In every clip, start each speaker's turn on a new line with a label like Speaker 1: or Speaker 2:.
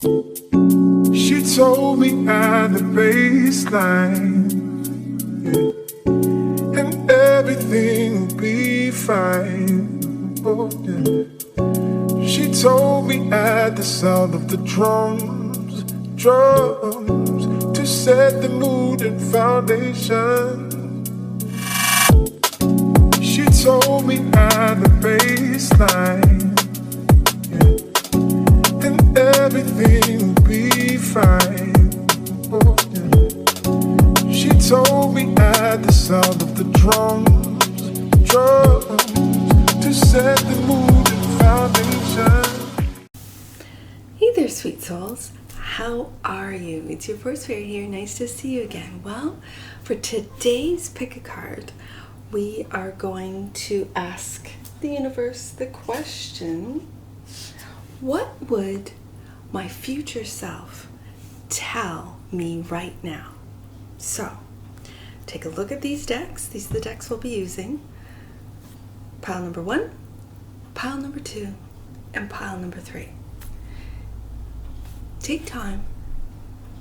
Speaker 1: She told me at the baseline, yeah, and everything will be fine. Oh, yeah. She told me at the sound of the drums, to set the mood and foundation. She told me at the baseline, yeah, and everything will be fine. Oh, yeah. She told me at the sound of the drums, to set the mood and foundation.
Speaker 2: Hey there, sweet souls. How are you? It's your voice fairy here. Nice to see you again. Well, for today's pick a card, we are going to ask the universe the question, what would my future self tell me right now? So, take a look at these decks. These are the decks we'll be using. Pile number 1, pile number 2, and pile number 3. Take time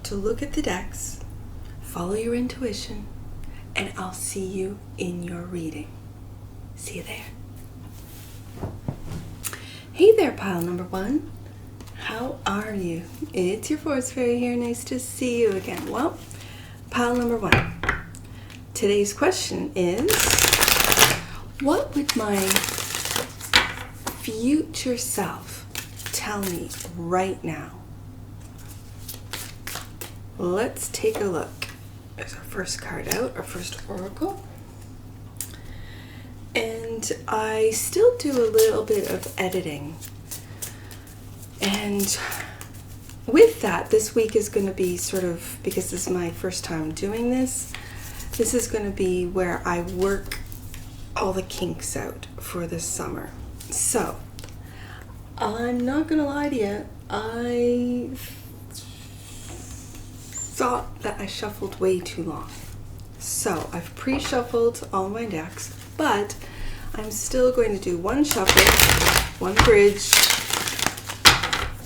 Speaker 2: to look at the decks, follow your intuition, and I'll see you in your reading. See you there. Hey there, pile number 1. How are you? It's your force fairy here. Nice to see you again. Well, pile number 1. Today's question is, what would my future self tell me right now? Let's take a look. There's our first card out, our first oracle. And I still do a little bit of editing. And with that, this week is going to be sort of, because this is my first time doing this, this is going to be where I work all the kinks out for this summer. So, I'm not going to lie to you, I thought that I shuffled way too long. So I've pre-shuffled all my decks, but I'm still going to do one shuffle, one bridge,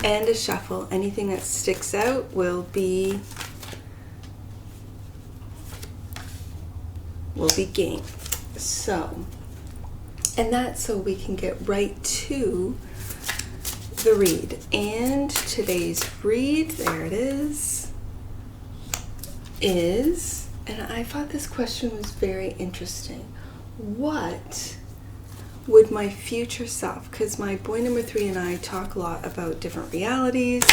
Speaker 2: and a shuffle. Anything that sticks out will be game. So, and that's so we can get right to the read. And today's read, there it is, and I thought this question was very interesting. What would my future self, because my boy number 3 and I talk a lot about different realities,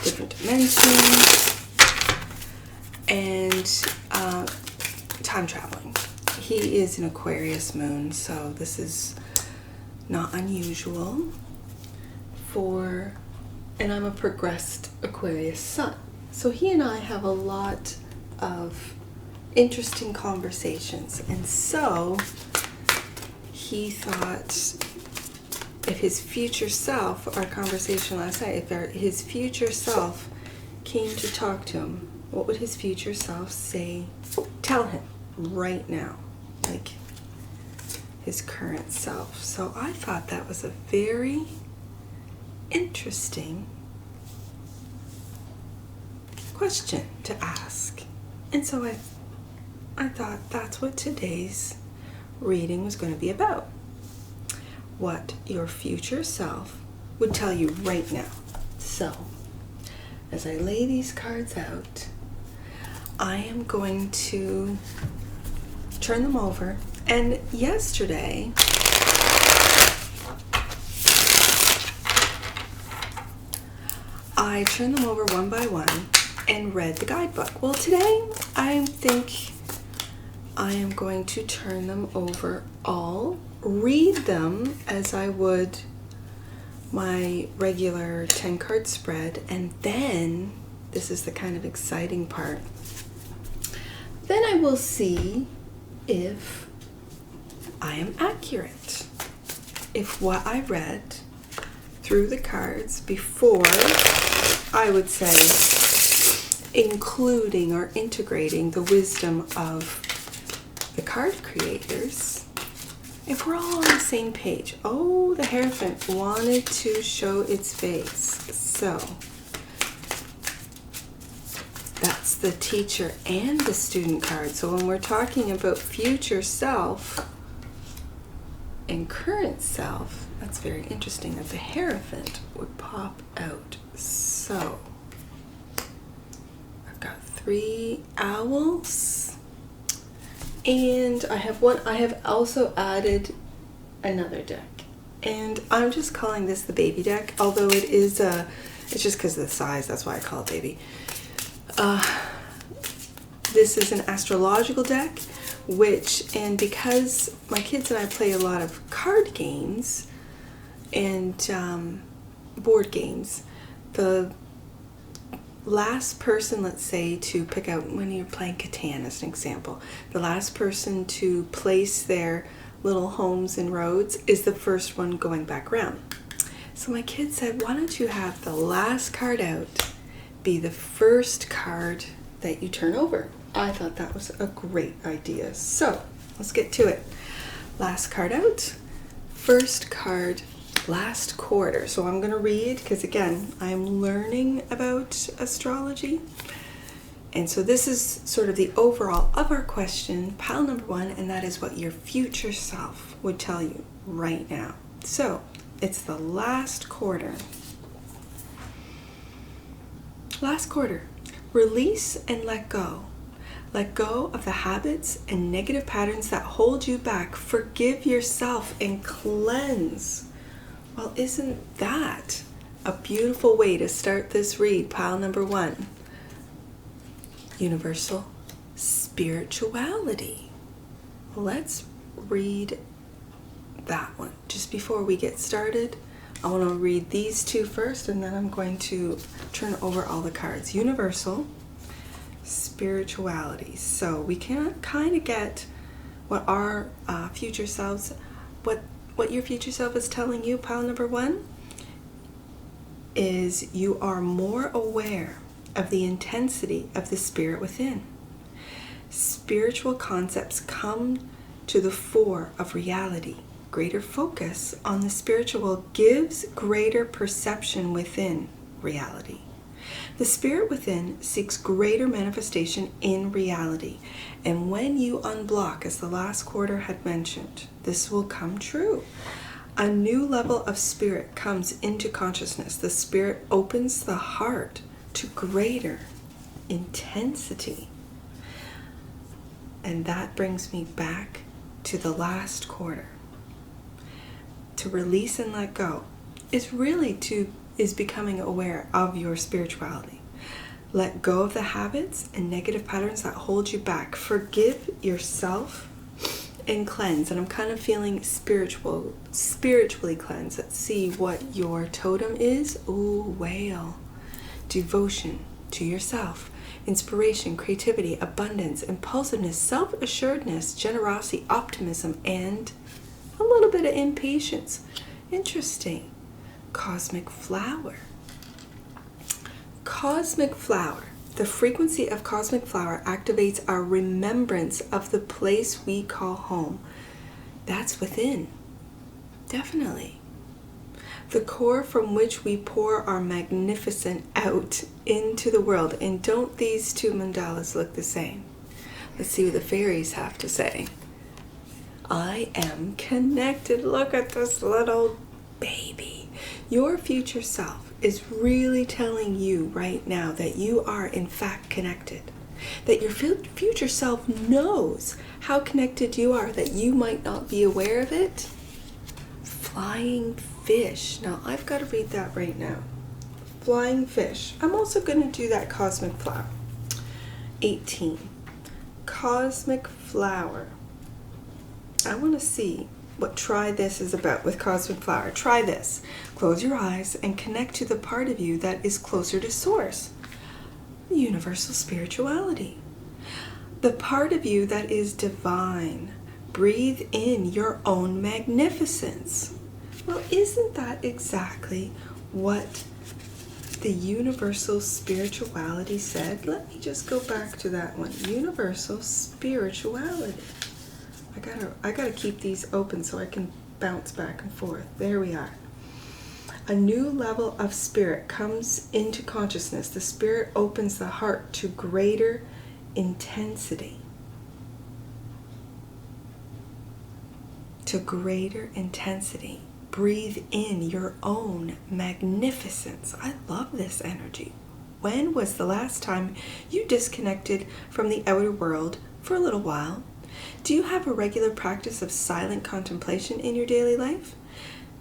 Speaker 2: different dimensions, and time traveling. He is an Aquarius moon, so this is not unusual and I'm a progressed Aquarius sun. So he and I have a lot of interesting conversations. And so he thought if his future self, our conversation last night, if his future self came to talk to him, what would his future self tell him right now? Like his current self. So I thought that was a very interesting question to ask, and so I thought that's what today's reading was going to be about. What your future self would tell you right now. So, as I lay these cards out, I am going to turn them over. And yesterday, I turned them over one by one and read the guidebook. Well, today I think I am going to turn them over all, read them as I would my regular 10 card spread, and then, this is the kind of exciting part, then I will see if I am accurate. If what I read through the cards before, I would say, including or integrating the wisdom of the card creators, if we're all on the same page. Oh, the Hierophant wanted to show its face. So that's the teacher and the student card. So when we're talking about future self and current self, that's very interesting that the Hierophant would pop out. So I've got 3 owls, and I have also added another deck, and I'm just calling this the baby deck, although it is it's just because of the size, that's why I call it baby. This is an astrological deck, and because my kids and I play a lot of card games and board games, the last person, let's say, to pick out, when you're playing Catan as an example, the last person to place their little homes and roads is the first one going back around. So my kids said, why don't you have the last card out be the first card that you turn over? I thought that was a great idea. So let's get to it. Last card out, first card, last quarter. So I'm going to read, because again, I'm learning about astrology. And so this is sort of the overall of our question, pile number 1, and that is what your future self would tell you right now. So it's the last quarter. Last quarter. Release and let go. Let go of the habits and negative patterns that hold you back. Forgive yourself and cleanse. Well, isn't that a beautiful way to start this read, pile number 1? Universal spirituality. Let's read that one. Just before we get started, I want to read these 2 first, and then I'm going to turn over all the cards. Universal spirituality. So we can kind of get what our future selves, what your future self is telling you. Pile number 1 is you are more aware of the intensity of the spirit within. Spiritual concepts come to the fore of reality. Greater focus on the spiritual gives greater perception within reality. The spirit within seeks greater manifestation in reality. And when you unblock, as the last quarter had mentioned, this will come true. A new level of spirit comes into consciousness. The spirit opens the heart to greater intensity. And that brings me back to the last quarter. To release and let go is becoming aware of your spirituality. Let go of the habits and negative patterns that hold you back. Forgive yourself and cleanse. And I'm kind of feeling spiritually cleanse. Let's see what your totem is. Ooh, whale. Devotion to yourself. Inspiration, creativity, abundance, impulsiveness, self-assuredness, generosity, optimism, and a little bit of impatience. Interesting. Cosmic flower. Cosmic flower. The frequency of cosmic flower activates our remembrance of the place we call home. That's within. Definitely. The core from which we pour our magnificent out into the world. And don't these 2 mandalas look the same? Let's see what the fairies have to say. I am connected. Look at this little baby. Your future self is really telling you right now that you are in fact connected. That your future self knows how connected you are, that you might not be aware of it. Flying fish. Now I've got to read that right now. Flying fish. I'm also going to do that cosmic flower. 18. Cosmic flower. I want to see what try this is about with cosmic flower. Try this. Close your eyes and connect to the part of you that is closer to source. Universal spirituality. The part of you that is divine. Breathe in your own magnificence. Well, isn't that exactly what the universal spirituality said? Let me just go back to that one. Universal spirituality. I gotta keep these open so I can bounce back and forth. There we are. A new level of spirit comes into consciousness. The spirit opens the heart to greater intensity. To greater intensity. Breathe in your own magnificence. I love this energy. When was the last time you disconnected from the outer world for a little while? Do you have a regular practice of silent contemplation in your daily life?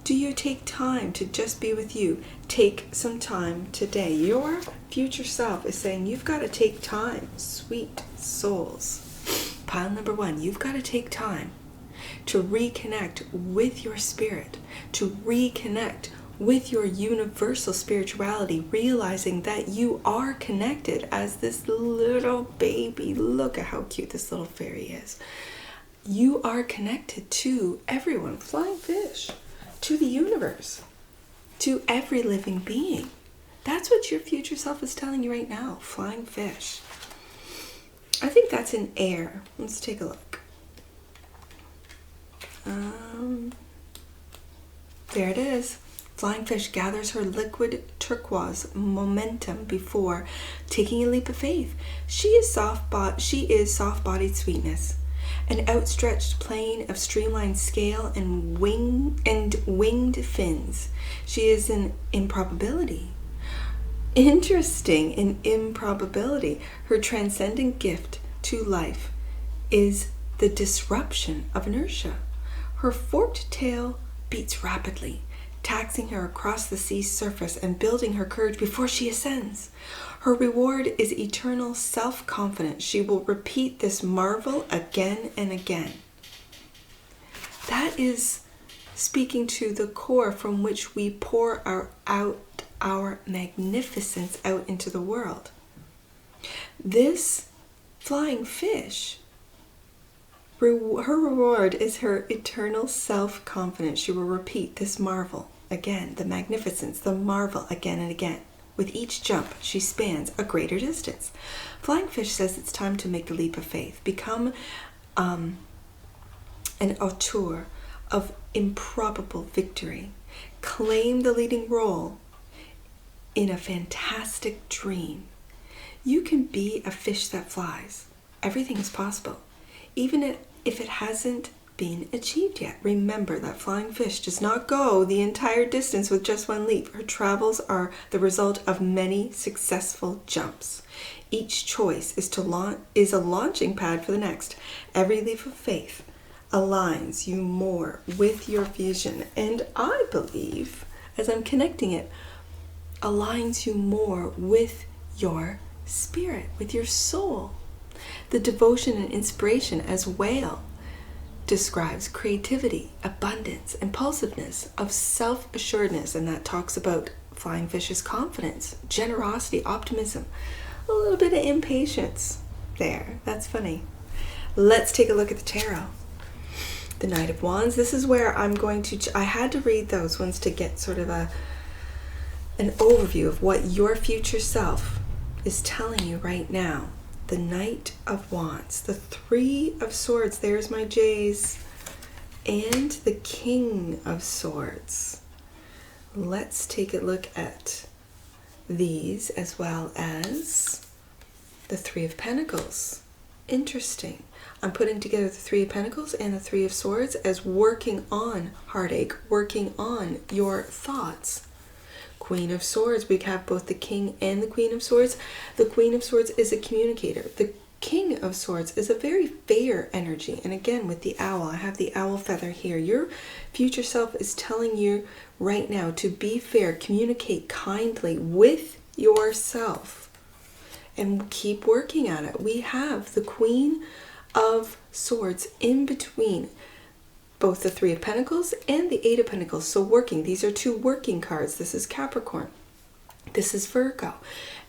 Speaker 2: Do you take time to just be with you? Take some time today. Your future self is saying you've got to take time, sweet souls. Pile number 1, you've got to take time to reconnect with your spirit, to reconnect with your universal spirituality, realizing that you are connected as this little baby. Look at how cute this little fairy is. You are connected to everyone, flying fish, to the universe, to every living being. That's what your future self is telling you right now, flying fish. I think that's in air. Let's take a look. There it is. Flying fish gathers her liquid turquoise momentum before taking a leap of faith. She is soft-bodied sweetness, an outstretched plane of streamlined scale and winged fins. She is an improbability. Interesting, an improbability. Her transcendent gift to life is the disruption of inertia. Her forked tail beats rapidly, taxing her across the sea's surface and building her courage before she ascends. Her reward is eternal self-confidence. She will repeat this marvel again and again. That is speaking to the core from which we pour our magnificence out into the world. This flying fish, her reward is her eternal self-confidence. She will repeat this marvel again, the magnificence, the marvel again and again. With each jump, she spans a greater distance. Flying fish says it's time to make the leap of faith. Become an auteur of improbable victory. Claim the leading role in a fantastic dream. You can be a fish that flies. Everything is possible, even if it hasn't been achieved yet. Remember that flying fish does not go the entire distance with just one leap. Her travels are the result of many successful jumps. Each choice is a launching pad for the next. Every leap of faith aligns you more with your vision, and I believe, as I'm connecting it, aligns you more with your spirit, with your soul. The devotion and inspiration as whale describes creativity, abundance, impulsiveness, of self-assuredness, and that talks about flying fish's confidence, generosity, optimism, a little bit of impatience there. That's funny. Let's take a look at the tarot. The Knight of Wands. This is where I had to read those ones to get sort of an overview of what your future self is telling you right now. The Knight of Wands, the Three of Swords, there's my J's, and the King of Swords. Let's take a look at these as well as the Three of Pentacles. Interesting. I'm putting together the Three of Pentacles and the Three of Swords as working on heartache, working on your thoughts. Queen of Swords, we have both the King and the Queen of Swords. The Queen of Swords is a communicator. The King of Swords is a very fair energy. And again, with the owl, I have the owl feather here. Your future self is telling you right now to be fair, communicate kindly with yourself, and keep working at it. We have the Queen of Swords in between both the Three of Pentacles and the Eight of Pentacles. So working, these are two working cards. This is Capricorn. This is Virgo.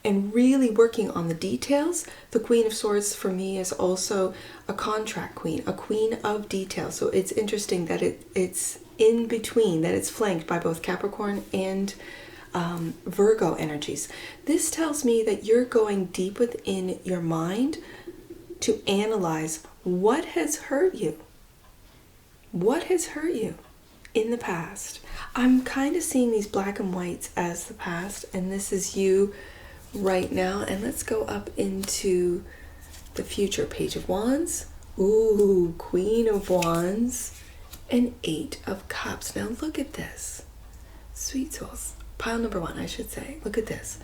Speaker 2: And really working on the details. The Queen of Swords for me is also a contract queen, a queen of details. So it's interesting that it's in between, that it's flanked by both Capricorn and Virgo energies. This tells me that you're going deep within your mind to analyze what has hurt you. What has hurt you in the past. I'm kind of seeing these black and whites as the past, and this is you right now. And let's go up into the future. Page of Wands. Ooh, Queen of Wands. And 8 of Cups. Now look at this. Sweet souls. Pile number 1, I should say. Look at this.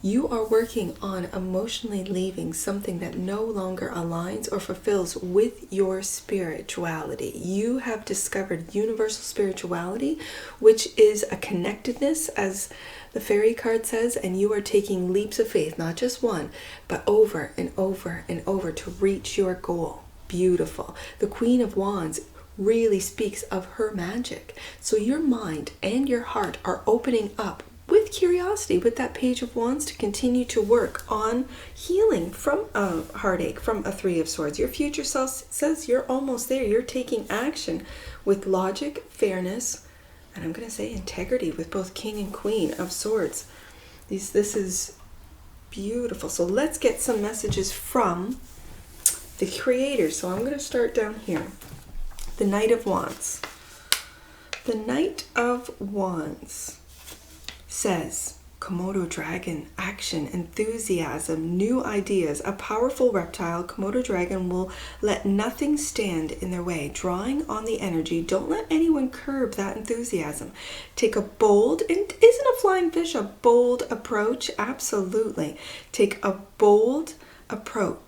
Speaker 2: You are working on emotionally leaving something that no longer aligns or fulfills with your spirituality. You have discovered universal spirituality, which is a connectedness, as the fairy card says, and you are taking leaps of faith, not just one, but over and over and over to reach your goal. Beautiful. The Queen of Wands really speaks of her magic. So your mind and your heart are opening up with curiosity, with that Page of Wands, to continue to work on healing from a heartache, from a 3 of Swords. Your future self says you're almost there. You're taking action with logic, fairness, and I'm going to say integrity, with both King and Queen of Swords. This is beautiful. So let's get some messages from the Creator. So I'm going to start down here. The Knight of Wands. The Knight of Wands says, Komodo dragon, action, enthusiasm, new ideas. A powerful reptile, Komodo dragon, will let nothing stand in their way, drawing on the energy. Don't let anyone curb that enthusiasm. Take a bold, and isn't a flying fish a bold approach? Absolutely. Take a bold approach.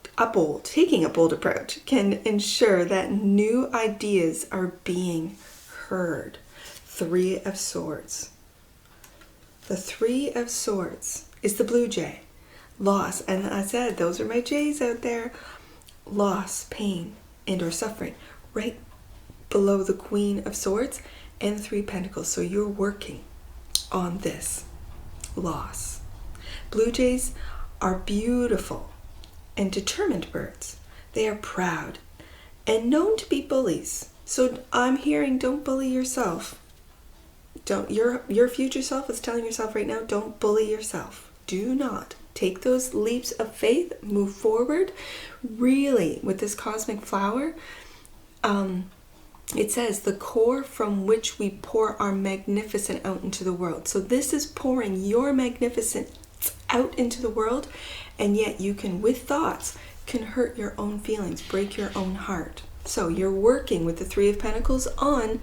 Speaker 2: Taking a bold approach can ensure that new ideas are being heard. 3 of Swords. The 3 of Swords is the blue jay. Loss, and I said those are my jays out there. Loss, pain, and or suffering. Right below the Queen of Swords and the 3 of Pentacles. So you're working on this loss. Blue jays are beautiful and determined birds. They are proud and known to be bullies. So I'm hearing, don't bully yourself. Don't, your future self is telling yourself right now, don't bully yourself. Do not take those leaps of faith, move forward. Really, with this cosmic flower, it says the core from which we pour our magnificent out into the world. So this is pouring your magnificent out into the world, and yet you can, with thoughts, can hurt your own feelings, break your own heart. So you're working with the 3 of Pentacles on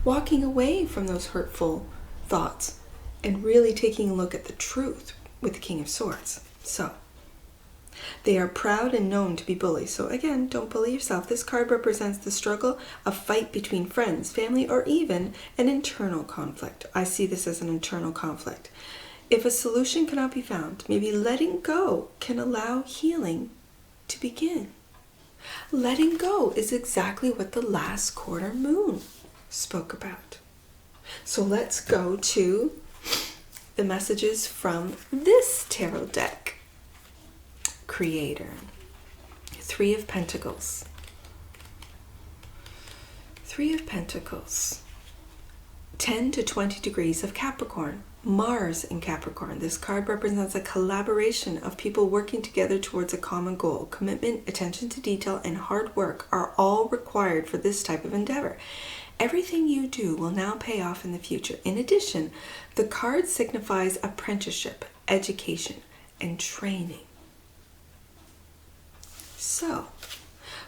Speaker 2: walking away from those hurtful thoughts and really taking a look at the truth with the King of Swords. So they are proud and known to be bullies. So again, don't bully yourself. This card represents the struggle, a fight between friends, family, or even an internal conflict. I see this as an internal conflict. If a solution cannot be found, maybe letting go can allow healing to begin. Letting go is exactly what the last quarter moon spoke about. So let's go to the messages from this tarot deck. Creator. 3 of Pentacles. 3 of Pentacles. 10 to 20 degrees of Capricorn. Mars in Capricorn. This card represents a collaboration of people working together towards a common goal. Commitment, attention to detail, and hard work are all required for this type of endeavor. Everything you do will now pay off in the future. In addition, the card signifies apprenticeship, education, and training. So,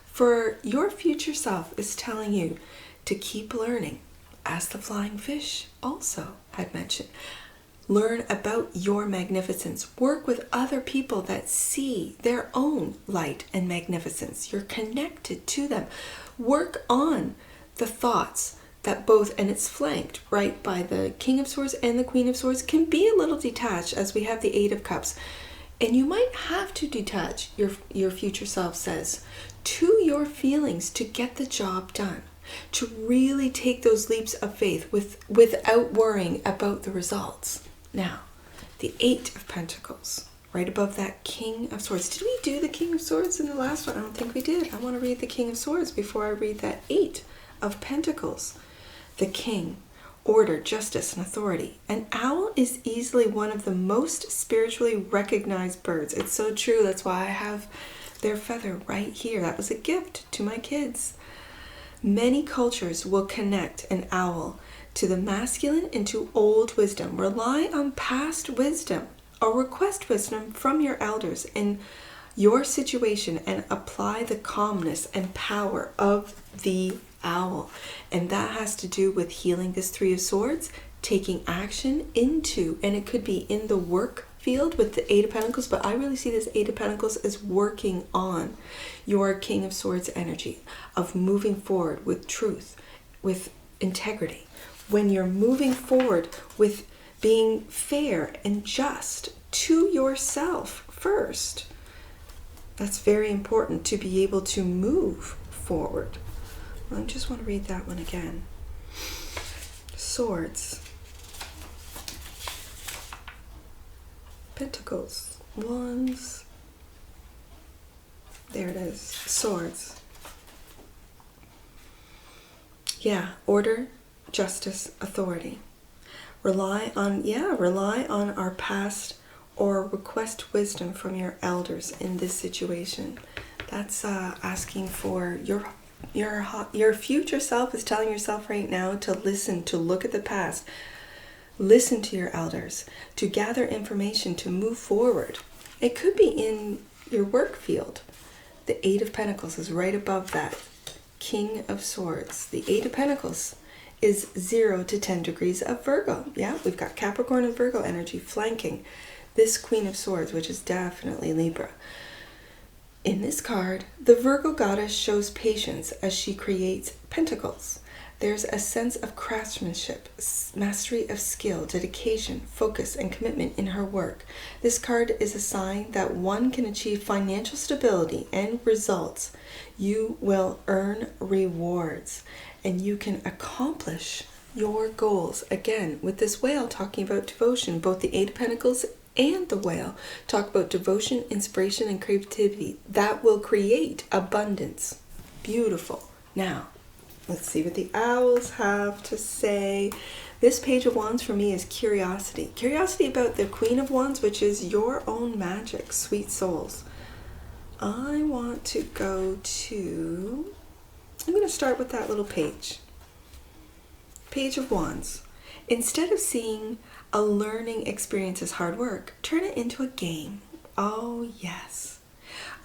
Speaker 2: for your future self is telling you to keep learning, as the flying fish also had mentioned. Learn about your magnificence. Work with other people that see their own light and magnificence. You're connected to them. Work on the thoughts that both, and it's flanked right by the King of Swords and the Queen of Swords, can be a little detached, as we have the 8 of Cups. And you might have to detach, your future self says, to your feelings to get the job done, to really take those leaps of faith without worrying about the results. Now, the 8 of Pentacles, right above that King of Swords. Did we do the King of Swords in the last one? I don't think we did. I want to read the King of Swords before I read that 8 of Pentacles. The King, order, justice, and authority. An owl is easily one of the most spiritually recognized birds. It's so true. That's why I have their feather right here. That was a gift to my kids. Many cultures will connect an owl to the masculine and to old wisdom. Rely on past wisdom or request wisdom from your elders in your situation and apply the calmness and power of the owl. And that has to do with healing this Three of Swords, taking action into, and it could be in the work field with the Eight of Pentacles, but I really see this Eight of Pentacles as working on your King of Swords energy of moving forward with truth, with integrity. When you're moving forward with being fair and just to yourself first, that's very important to be able to move forward. I just want to read that one again. Swords, Pentacles, Wands, there it is, Swords. Yeah, order, justice, authority. Rely on our past or request wisdom from your elders in this situation. That's asking for your future self is telling yourself right now to listen, to look at the past, listen to your elders, to gather information, to move forward. It could be in your work field. The Eight of Pentacles is right above that. King of Swords. The Eight of Pentacles is 0 to 10 degrees of Virgo. Yeah, we've got Capricorn and Virgo energy flanking this Queen of Swords, which is definitely Libra. In this card, the Virgo goddess shows patience as she creates pentacles. There's a sense of craftsmanship, mastery of skill, dedication, focus, and commitment in her work. This card is a sign that one can achieve financial stability and results. You will earn rewards, and you can accomplish your goals. Again, with this whale talking about devotion, both the Eight of Pentacles and the whale talk about devotion, inspiration, and creativity. That will create abundance. Beautiful. Now, let's see what the owls have to say. This Page of Wands for me is curiosity. Curiosity about the Queen of Wands, which is your own magic, sweet souls. I want to go to, I'm going to start with that little page. Page of Wands. Instead of seeing a learning experience as hard work, turn it into a game. Oh, yes.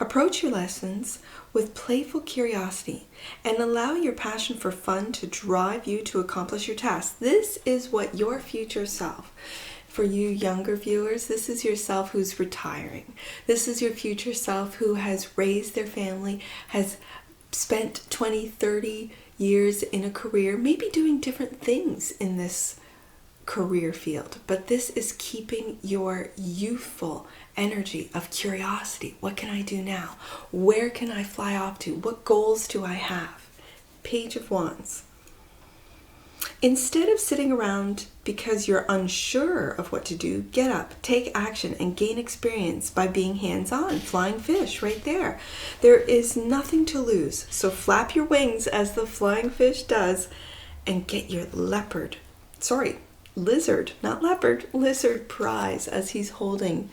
Speaker 2: Approach your lessons with playful curiosity and allow your passion for fun to drive you to accomplish your tasks. This is what your future self, for you younger viewers, this is yourself who's retiring. This is your future self who has raised their family, has spent 20, 30 years in a career, maybe doing different things in this career field, but this is keeping your youthful energy of curiosity. What can I do now? Where can I fly off to? What goals do I have? Page of Wands. Instead of sitting around because you're unsure of what to do, get up, take action, and gain experience by being hands-on. Flying fish right there. There is nothing to lose, so flap your wings as the flying fish does and get your lizard, not leopard, lizard prize as he's holding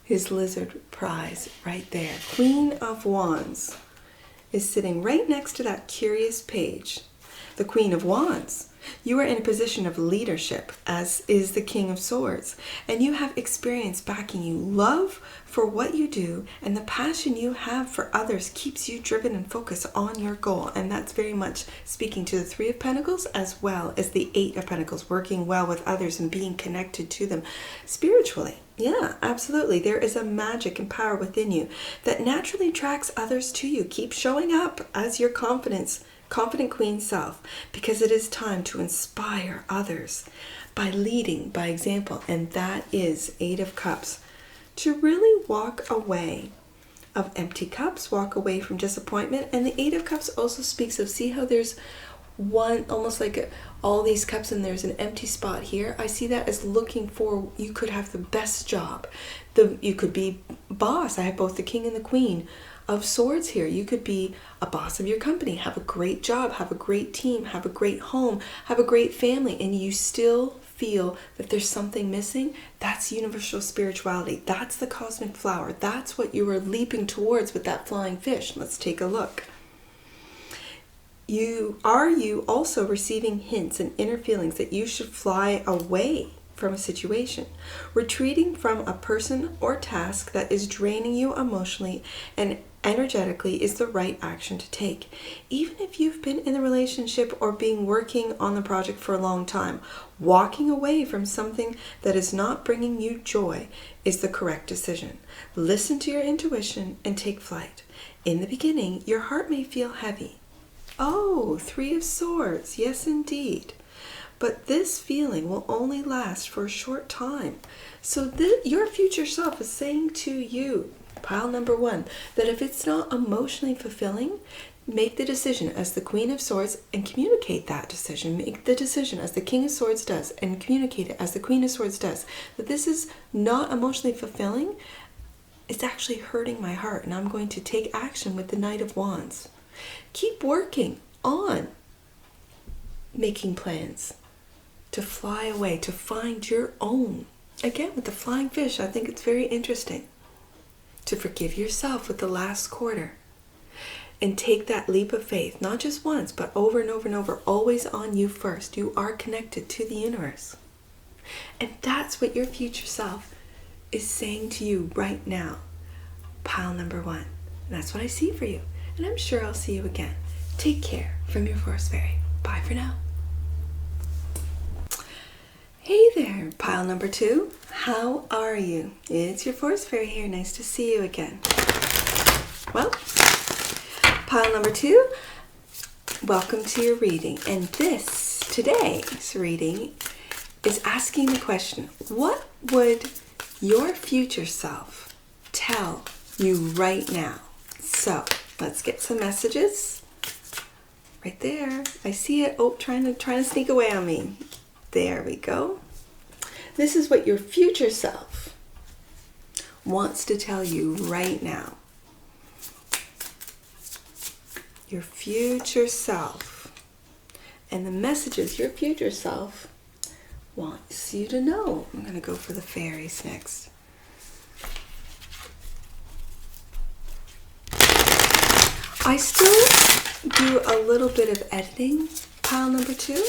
Speaker 2: his lizard prize right there. Queen of Wands is sitting right next to that curious page. The Queen of Wands. You are in a position of leadership, as is the King of Swords, and you have experience backing you. Love for what you do and the passion you have for others keeps you driven and focused on your goal, and that's very much speaking to the Three of Pentacles as well as the Eight of Pentacles, working well with others and being connected to them spiritually. Yeah, absolutely. There is a magic and power within you that naturally attracts others to you. Keep showing up as your confident queen self, because it is time to inspire others by leading by example, and that is Eight of Cups. To really walk away of empty cups, walk away from disappointment. And the Eight of Cups also speaks of, see how there's one, almost like all these cups and there's an empty spot here. I see that as looking for, you could have the best job. You could be boss. I have both the King and the Queen of Swords here. You could be a boss of your company, have a great job, have a great team, have a great home, have a great family, and you still feel that there's something missing. That's universal spirituality. That's the cosmic flower. That's what you are leaping towards with that flying fish. Let's take a look. Are you also receiving hints and inner feelings that you should fly away from a situation? Retreating from a person or task that is draining you emotionally and energetically is the right action to take. Even if you've been in the relationship or been working on the project for a long time, walking away from something that is not bringing you joy is the correct decision. Listen to your intuition and take flight. In the beginning, your heart may feel heavy. Oh, 3 of Swords. Yes, indeed. But this feeling will only last for a short time. So your future self is saying to you, pile number 1, that if it's not emotionally fulfilling, make the decision as the Queen of Swords and communicate that decision. Make the decision as the King of Swords does and communicate it as the Queen of Swords does. That this is not emotionally fulfilling. It's actually hurting my heart, and I'm going to take action with the Knight of Wands. Keep working on making plans to fly away, to find your own. Again, with the flying fish, I think it's very interesting. To forgive yourself with the last quarter. And take that leap of faith, not just once, but over and over and over, always on you first. You are connected to the universe. And that's what your future self is saying to you right now. Pile number 1. And that's what I see for you. And I'm sure I'll see you again. Take care from your Forest Fairy. Bye for now. Hey there, pile number 2. How are you? It's your Forest Fairy here. Nice to see you again. Well, pile number 2, welcome to your reading. And today's reading is asking the question, what would your future self tell you right now? So, let's get some messages. Right there. I see it. Oh, trying to sneak away on me. There we go. This is what your future self wants to tell you right now. Your future self. And the messages your future self wants you to know. I'm going to go for the fairies next. I still do a little bit of editing, pile number 2.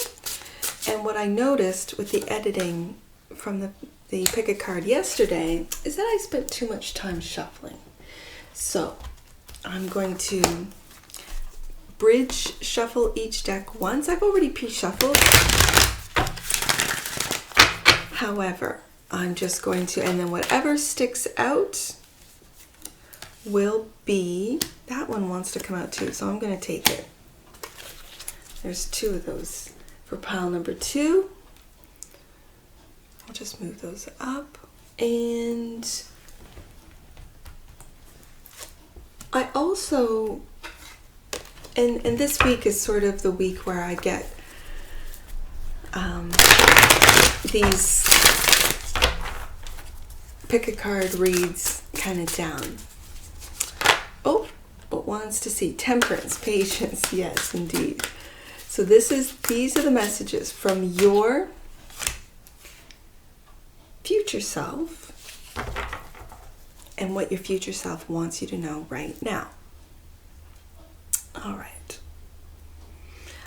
Speaker 2: And what I noticed with the editing from the pick a card yesterday is that I spent too much time shuffling. So I'm going to bridge shuffle each deck once. I've already pre-shuffled. However, I'm just going to, and then whatever sticks out will be, that one wants to come out too, so I'm going to take it. There's 2 of those for pile number 2. I'll just move those up. And I also, and this week is sort of the week where I get these pick a card reads kind of down. Oh, what wants to see? Temperance, patience, yes, indeed. So these are the messages from your future self and what your future self wants you to know right now. All right.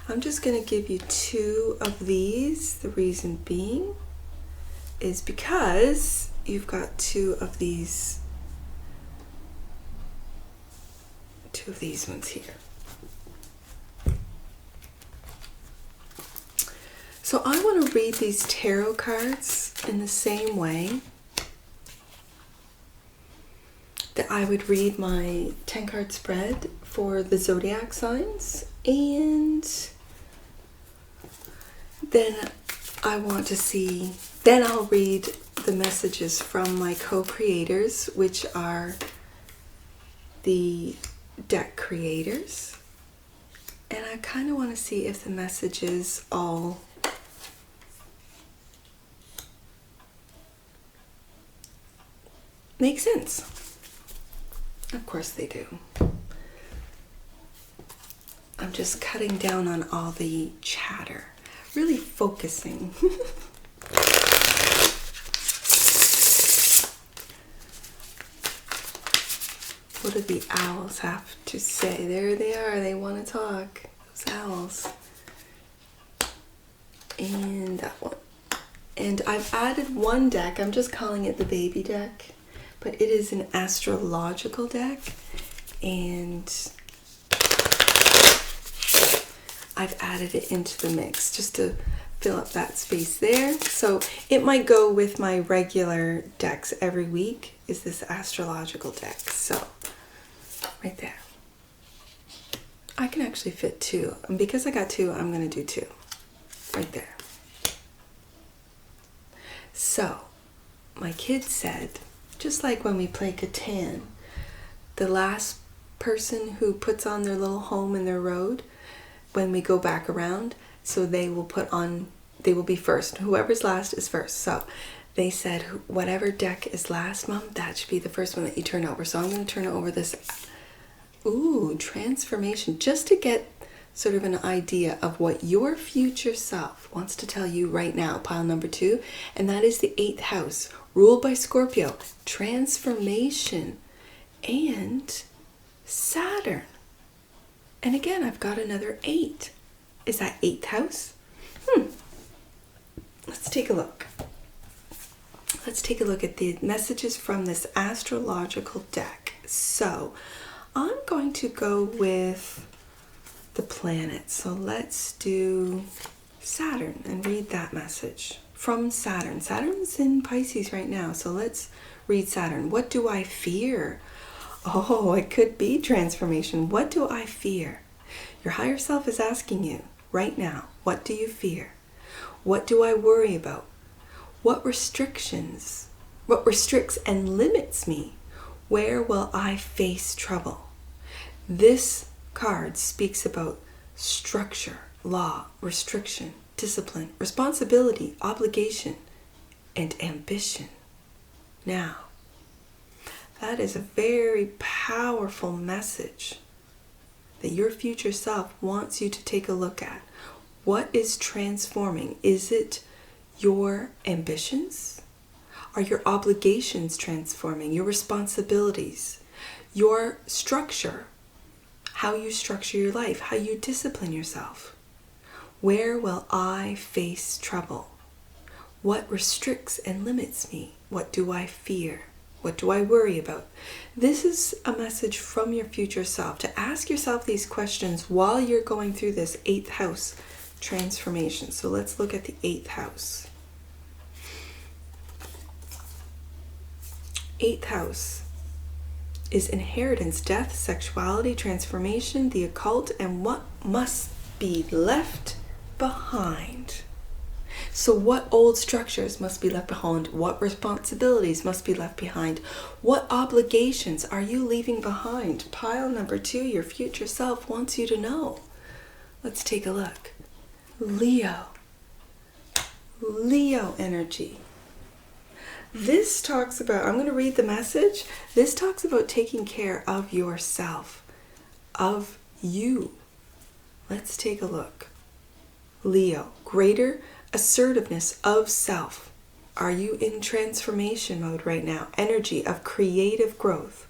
Speaker 2: I'm just going to give you 2 of these. The reason being is because you've got 2 of these ones here. So I want to read these tarot cards in the same way that I would read my 10-card spread for the zodiac signs, and then I'll read the messages from my co-creators, which are the deck creators, and I kind of want to see if the messages all make sense. Of course they do. I'm just cutting down on all the chatter, really focusing. What do the owls have to say? There they are, they want to talk. owls. And that one. And I've added one deck. I'm just calling it the baby deck, but it is an astrological deck, and I've added it into the mix just to fill up that space there. So it might go with my regular decks every week, is this astrological deck. So right there. I can actually fit two. And because I got two, I'm going to do two. Right there. So my kids said, just like when we play Catan, the last person who puts on their little home in their road, when we go back around, so they will be first. Whoever's last is first. So they said, whatever deck is last, Mom, that should be the first one that you turn over. So I'm going to turn over this, transformation, just to get sort of an idea of what your future self wants to tell you right now, pile number 2. And that is the 8th house, ruled by Scorpio, transformation, and Saturn. And again, I've got another 8. Is that 8th house? Let's take a look. Let's take a look at the messages from this astrological deck. So I'm going to go with the planets. So let's do Saturn and read that message from Saturn. Saturn's in Pisces right now. So let's read Saturn. What do I fear? Oh, it could be transformation. What do I fear? Your higher self is asking you right now, what do you fear? What do I worry about? What restricts and limits me? Where will I face trouble? This card speaks about structure, law, restriction, discipline, responsibility, obligation, and ambition. Now, that is a very powerful message that your future self wants you to take a look at. What is transforming? Is it your ambitions? Are your obligations transforming? Your responsibilities? Your structure? How you structure your life? How you discipline yourself? Where will I face trouble? What restricts and limits me? What do I fear? What do I worry about? This is a message from your future self to ask yourself these questions while you're going through this 8th house transformation. So let's look at the 8th house. 8th house is inheritance, death, sexuality, transformation, the occult, and what must be left behind. So what old structures must be left behind? What responsibilities must be left behind? What obligations are you leaving behind? Pile number 2, your future self wants you to know. Let's take a look. Leo energy. This talks about, I'm going to read the message. This talks about taking care of yourself, of you. Let's take a look. Leo, greater assertiveness of self. Are you in transformation mode right now? Energy of creative growth.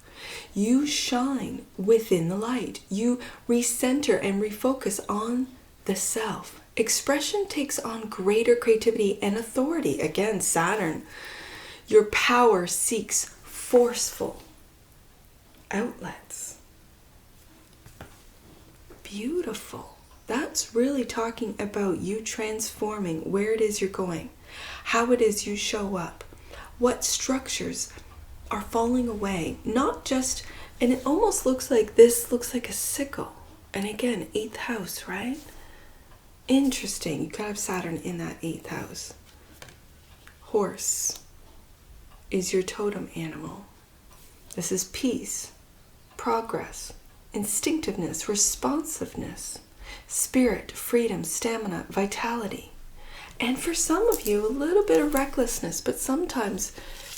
Speaker 2: You shine within the light. You recenter and refocus on the self. Expression takes on greater creativity and authority. Again, Saturn. Your power seeks forceful outlets. Beautiful. That's really talking about you transforming where it is you're going, how it is you show up, what structures are falling away. Not just, and it almost looks like this looks like a sickle. And again, 8th house, right? Interesting. You could have Saturn in that 8th house. Horse is your totem animal. This is peace, progress, instinctiveness, responsiveness, spirit, freedom, stamina, vitality. And for some of you, a little bit of recklessness, but sometimes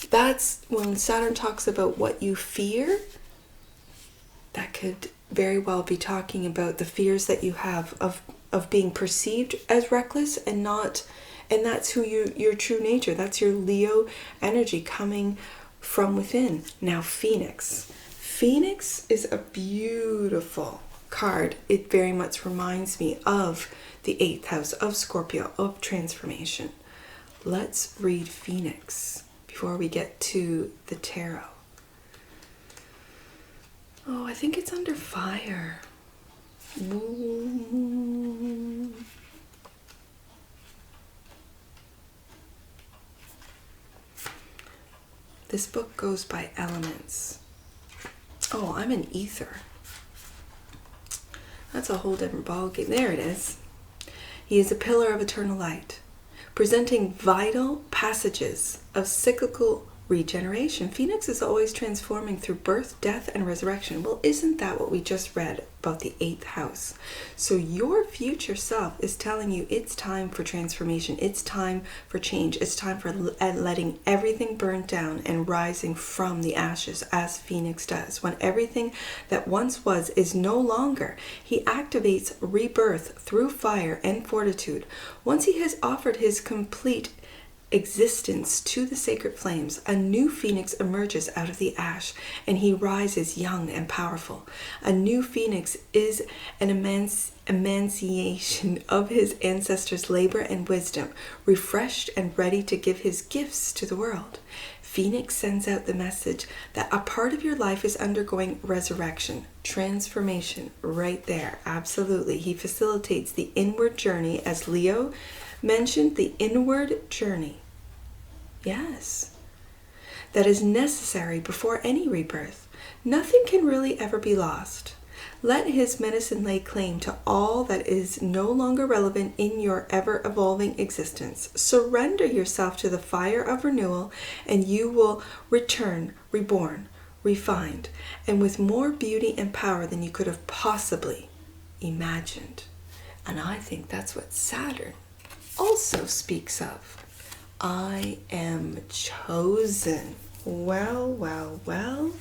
Speaker 2: that's when Saturn talks about what you fear. That could very well be talking about the fears that you have of being perceived as reckless and not, and that's who your true nature. That's your Leo energy coming from within. Now, Phoenix. Phoenix is a beautiful card, it very much reminds me of the 8th house of Scorpio, of transformation. Let's read Phoenix before we get to the tarot. Oh, I think it's under fire. This book goes by elements. Oh, I'm an ether. That's a whole different ballgame. There it is. He is a pillar of eternal light, presenting vital passages of cyclical regeneration. Phoenix is always transforming through birth, death, and resurrection. Well, isn't that what we just read about the 8th house? So your future self is telling you it's time for transformation. It's time for change. It's time for letting everything burn down and rising from the ashes, as Phoenix does. When everything that once was is no longer, he activates rebirth through fire and fortitude. Once he has offered his complete existence to the sacred flames, a new phoenix emerges out of the ash, and he rises young and powerful. A new phoenix is an emanciation of his ancestors' labor and wisdom, refreshed and ready to give his gifts to the world. Phoenix sends out the message that a part of your life is undergoing resurrection, transformation, right there. Absolutely. He facilitates the inward journey, as Leo mentioned, the inward journey. Yes. That is necessary before any rebirth. Nothing can really ever be lost. Let his medicine lay claim to all that is no longer relevant in your ever-evolving existence. Surrender yourself to the fire of renewal, and you will return, reborn, refined, and with more beauty and power than you could have possibly imagined. And I think that's what Saturn also speaks of. I am chosen. Well, well, well.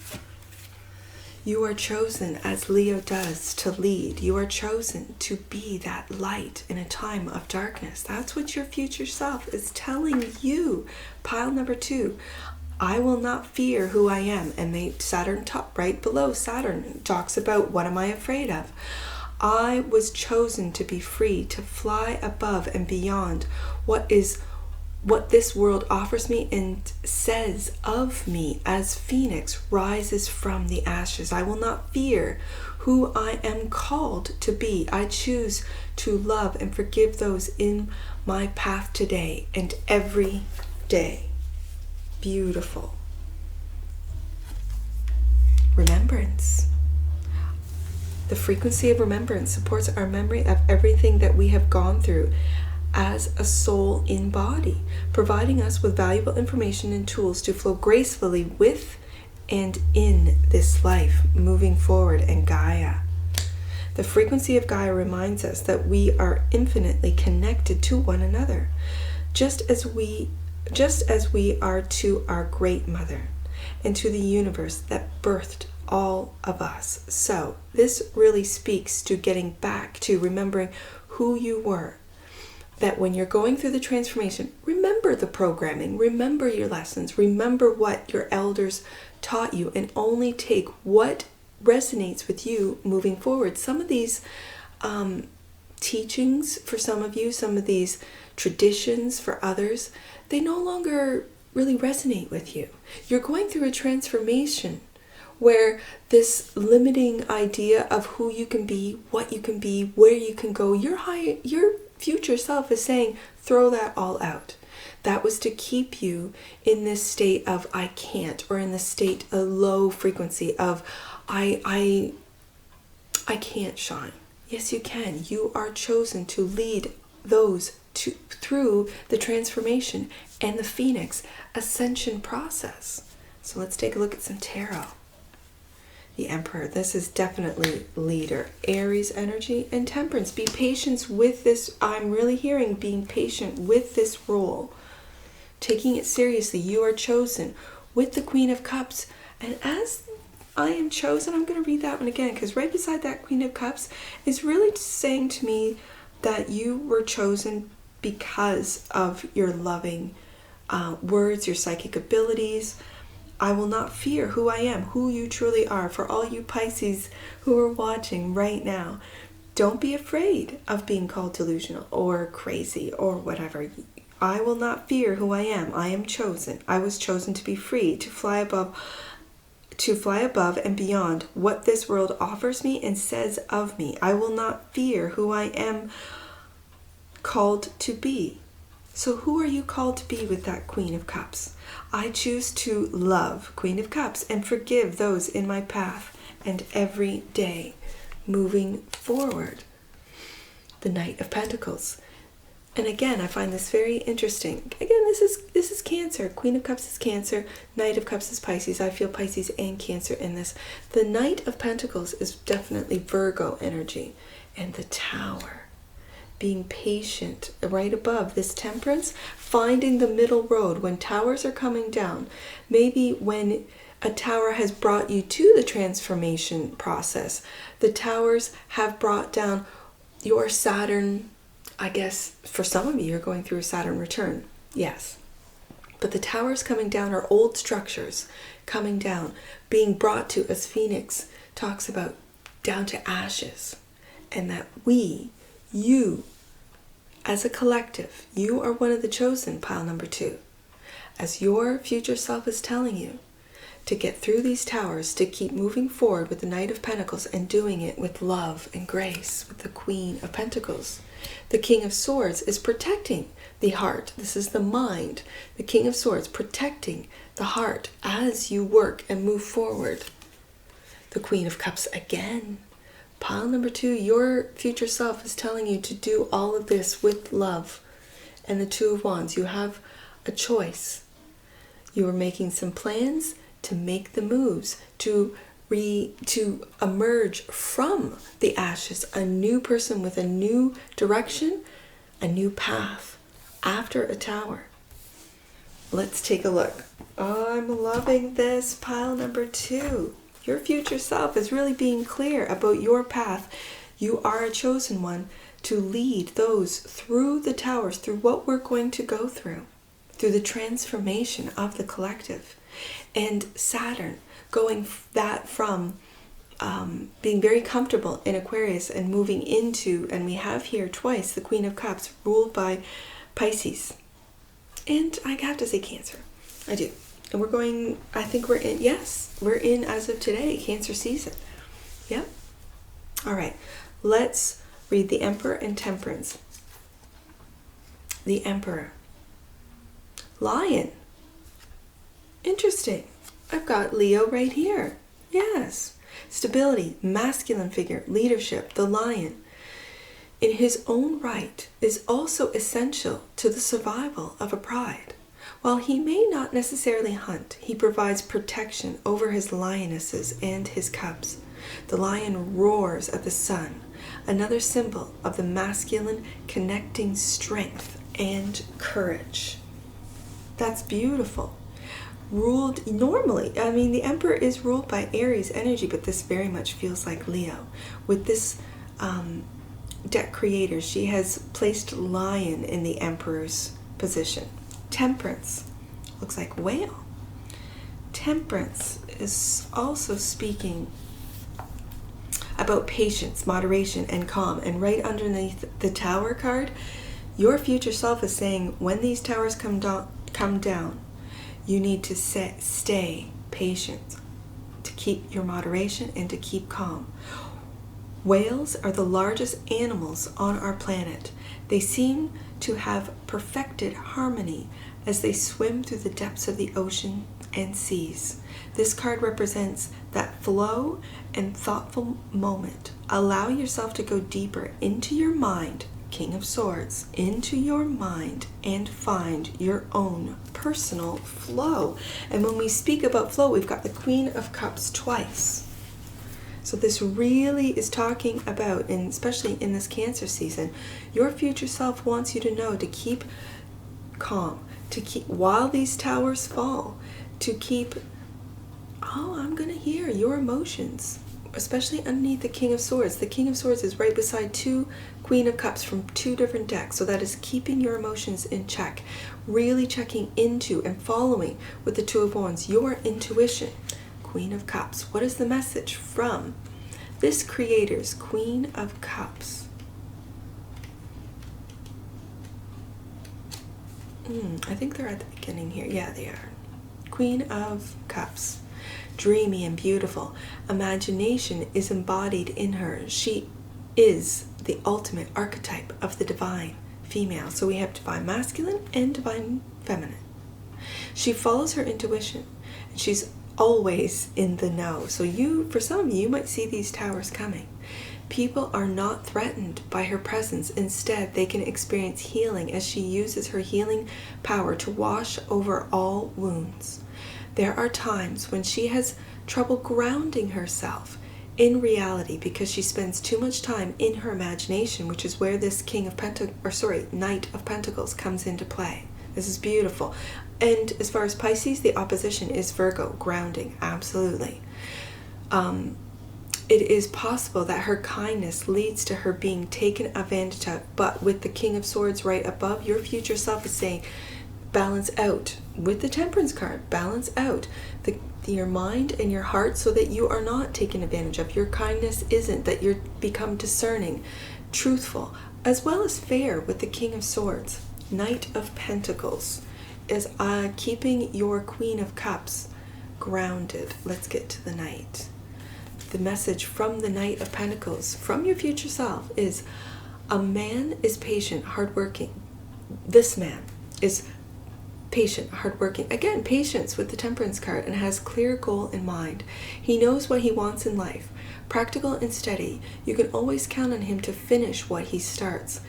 Speaker 2: You are chosen, as Leo does, to lead. You are chosen to be that light in a time of darkness. That's what your future self is telling you. Pile number 2. I will not fear who I am. And Saturn right below Saturn talks about, what am I afraid of? I was chosen to be free, to fly above and beyond what this world offers me and says of me, as Phoenix rises from the ashes. I will not fear who I am called to be. I choose to love and forgive those in my path today and every day. Beautiful. Remembrance. The frequency of remembrance supports our memory of everything that we have gone through as a soul in body, providing us with valuable information and tools to flow gracefully with and in this life, moving forward in Gaia. The frequency of Gaia reminds us that we are infinitely connected to one another, just as we are to our Great Mother and to the universe that birthed all of us. So this really speaks to getting back to remembering who you were. That when you're going through the transformation, remember the programming, remember your lessons, remember what your elders taught you, and only take what resonates with you moving forward. Some of these teachings for some of you, some of these traditions for others, they no longer really resonate with you. You're going through a transformation where this limiting idea of who you can be, what you can be, where you can go, your future self is saying, throw that all out. That was to keep you in this state of I can't, or in the state of low frequency of I can't shine. Yes, you can. You are chosen to lead those through the transformation and the Phoenix ascension process. So let's take a look at some tarot. The Emperor. This is definitely leader. Aries energy and Temperance. Be patient with this. I'm really hearing being patient with this role. Taking it seriously. You are chosen with the Queen of Cups. And as I am chosen, I'm going to read that one again, because right beside that Queen of Cups is really saying to me that you were chosen because of your loving words, your psychic abilities, I will not fear who I am, who you truly are. For all you Pisces who are watching right now, don't be afraid of being called delusional or crazy or whatever. I will not fear who I am. I am chosen. I was chosen to be free, to fly above and beyond what this world offers me and says of me. I will not fear who I am called to be. So who are you called to be with that Queen of Cups? I choose to love, Queen of Cups, and forgive those in my path, and every day moving forward. The Knight of Pentacles. And again, I find this very interesting. Again, this is Cancer. Queen of Cups is Cancer. Knight of Cups is Pisces. I feel Pisces and Cancer in this. The Knight of Pentacles is definitely Virgo energy. And the Tower. Being patient right above this Temperance. Finding the middle road when towers are coming down. Maybe when a tower has brought you to the transformation process. The towers have brought down your Saturn. I guess for some of you, you're going through a Saturn return. Yes. But the towers coming down are old structures coming down, being brought to, as Phoenix talks about, down to ashes. And that you, as a collective, you are one of the chosen, pile number 2. As your future self is telling you to get through these towers, to keep moving forward with the Knight of Pentacles and doing it with love and grace with the Queen of Pentacles. The King of Swords is protecting the heart. This is the mind. The King of Swords protecting the heart as you work and move forward. The Queen of Cups again. Pile number 2, your future self is telling you to do all of this with love. And the Two of Wands, you have a choice. You are making some plans to make the moves, to emerge from the ashes, a new person with a new direction, a new path after a tower. Let's take a look. Oh, I'm loving this, pile number 2. Your future self is really being clear about your path. You are a chosen one to lead those through the towers, through what we're going to go through the transformation of the collective. And Saturn going that from being very comfortable in Aquarius and moving into, and we have here twice, the Queen of Cups ruled by Pisces. And I have to say Cancer. I do. And we're going, I think we're in, yes, we're in as of today, Cancer season. Yep. All right. Let's read the Emperor and Temperance. The Emperor. Lion. Interesting. I've got Leo right here. Yes. Stability, masculine figure, leadership, the lion. In his own right is also essential to the survival of a pride. While he may not necessarily hunt, he provides protection over his lionesses and his cubs. The lion roars at the sun, another symbol of the masculine connecting strength and courage. That's beautiful. Ruled normally, I mean, the Emperor is ruled by Aries energy, but this very much feels like Leo. With this deck creator, she has placed lion in the Emperor's position. Temperance looks like whale. Temperance is also speaking about patience, moderation, and calm. And right underneath the Tower card, your future self is saying, when these towers come down, you need to stay patient, to keep your moderation and to keep calm. Whales are the largest animals on our planet. They seem to have perfected harmony as they swim through the depths of the ocean and seas. This card represents that flow and thoughtful moment. Allow yourself to go deeper into your mind, King of Swords, into your mind and find your own personal flow. And when we speak about flow, we've got the Queen of Cups twice. So this really is talking about, and especially in this Cancer season, your future self wants you to know to keep calm, to keep, while these towers fall, to keep, I'm going to hear your emotions especially underneath the King of Swords. The King of Swords is right beside two Queen of Cups from two different decks, so that is keeping your emotions in check, really checking into and following with the Two of Wands your intuition. Queen of Cups. What is the message from this creator's Queen of Cups? I think they're at the beginning here. Yeah, they are. Queen of Cups. Dreamy and beautiful. Imagination is embodied in her. She is the ultimate archetype of the divine female. So we have divine masculine and divine feminine. She follows her intuition, and she's always in the know. So for some of you might see these towers coming. People are not threatened by her presence. Instead, they can experience healing as she uses her healing power to wash over all wounds. There are times when she has trouble grounding herself in reality because she spends too much time in her imagination, which is where this Knight of Pentacles comes into play. This is beautiful. And as far as Pisces, the opposition is Virgo, grounding, absolutely. It is possible that her kindness leads to her being taken advantage of, but with the King of Swords right above, your future self is saying, balance out. With the Temperance card, balance out your mind and your heart so that you are not taken advantage of. Your kindness isn't, that you're become discerning, truthful, as well as fair with the King of Swords. Knight of Pentacles is keeping your Queen of Cups grounded. Let's get to the Knight. The message from the Knight of Pentacles, from your future self, is a man is patient, hardworking. This man is patient, hardworking. Again, patience with the Temperance card, and has clear goal in mind. He knows what he wants in life. Practical and steady. You can always count on him to finish what he starts.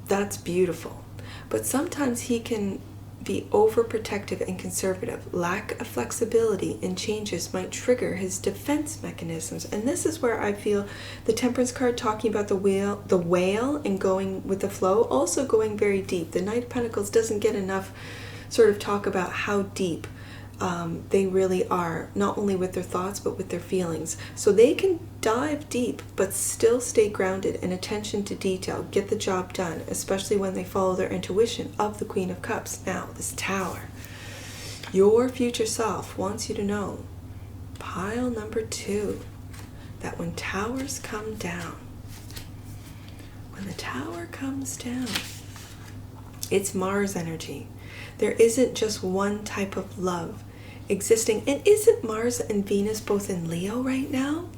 Speaker 2: That's beautiful. But sometimes he can be overprotective and conservative. Lack of flexibility and changes might trigger his defense mechanisms. And this is where I feel the Temperance card talking about the whale and going with the flow, also going very deep. The Knight of Pentacles doesn't get enough sort of talk about how deep they really are, not only with their thoughts but with their feelings. So they can dive deep but still stay grounded and attention to detail, get the job done, especially when they follow their intuition of the Queen of Cups. Now, this Tower, your future self wants you to know, pile number 2, that when towers come down, when the Tower comes down, it's Mars energy. There isn't just one type of love existing. And isn't Mars and Venus both in Leo right now?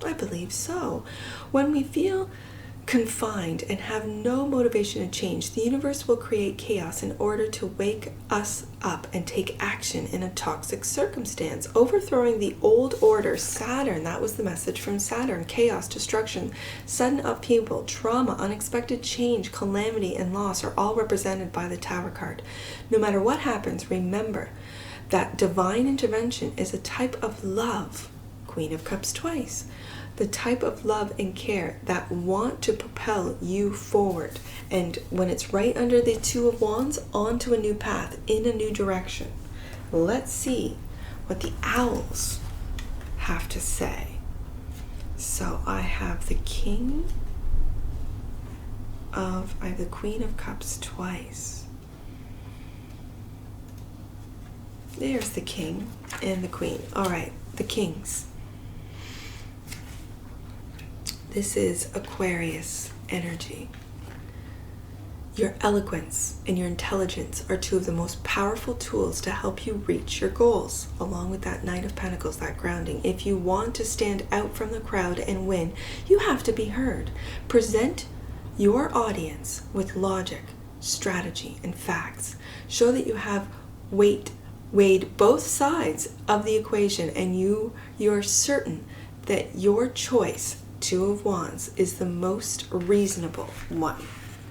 Speaker 2: I believe so. When we feel confined and have no motivation to change, the universe will create chaos in order to wake us up and take action in a toxic circumstance, overthrowing the old order. Saturn, that was the message from Saturn. Chaos, destruction, sudden upheaval, trauma, unexpected change, calamity, and loss are all represented by the Tower card. No matter what happens, remember that divine intervention is a type of love. Queen of Cups twice. The type of love and care that want to propel you forward. And when it's right under the Two of Wands, onto a new path, in a new direction. Let's see what the owls have to say. So I have the I have the Queen of Cups twice. There's the King and the Queen. All right, the Kings. This is Aquarius energy. Your eloquence and your intelligence are two of the most powerful tools to help you reach your goals, along with that Knight of Pentacles, that grounding. If you want to stand out from the crowd and win, you have to be heard. Present your audience with logic, strategy, and facts. Show that you have weighed both sides of the equation, and you're certain that your choice, Two of Wands, is the most reasonable one.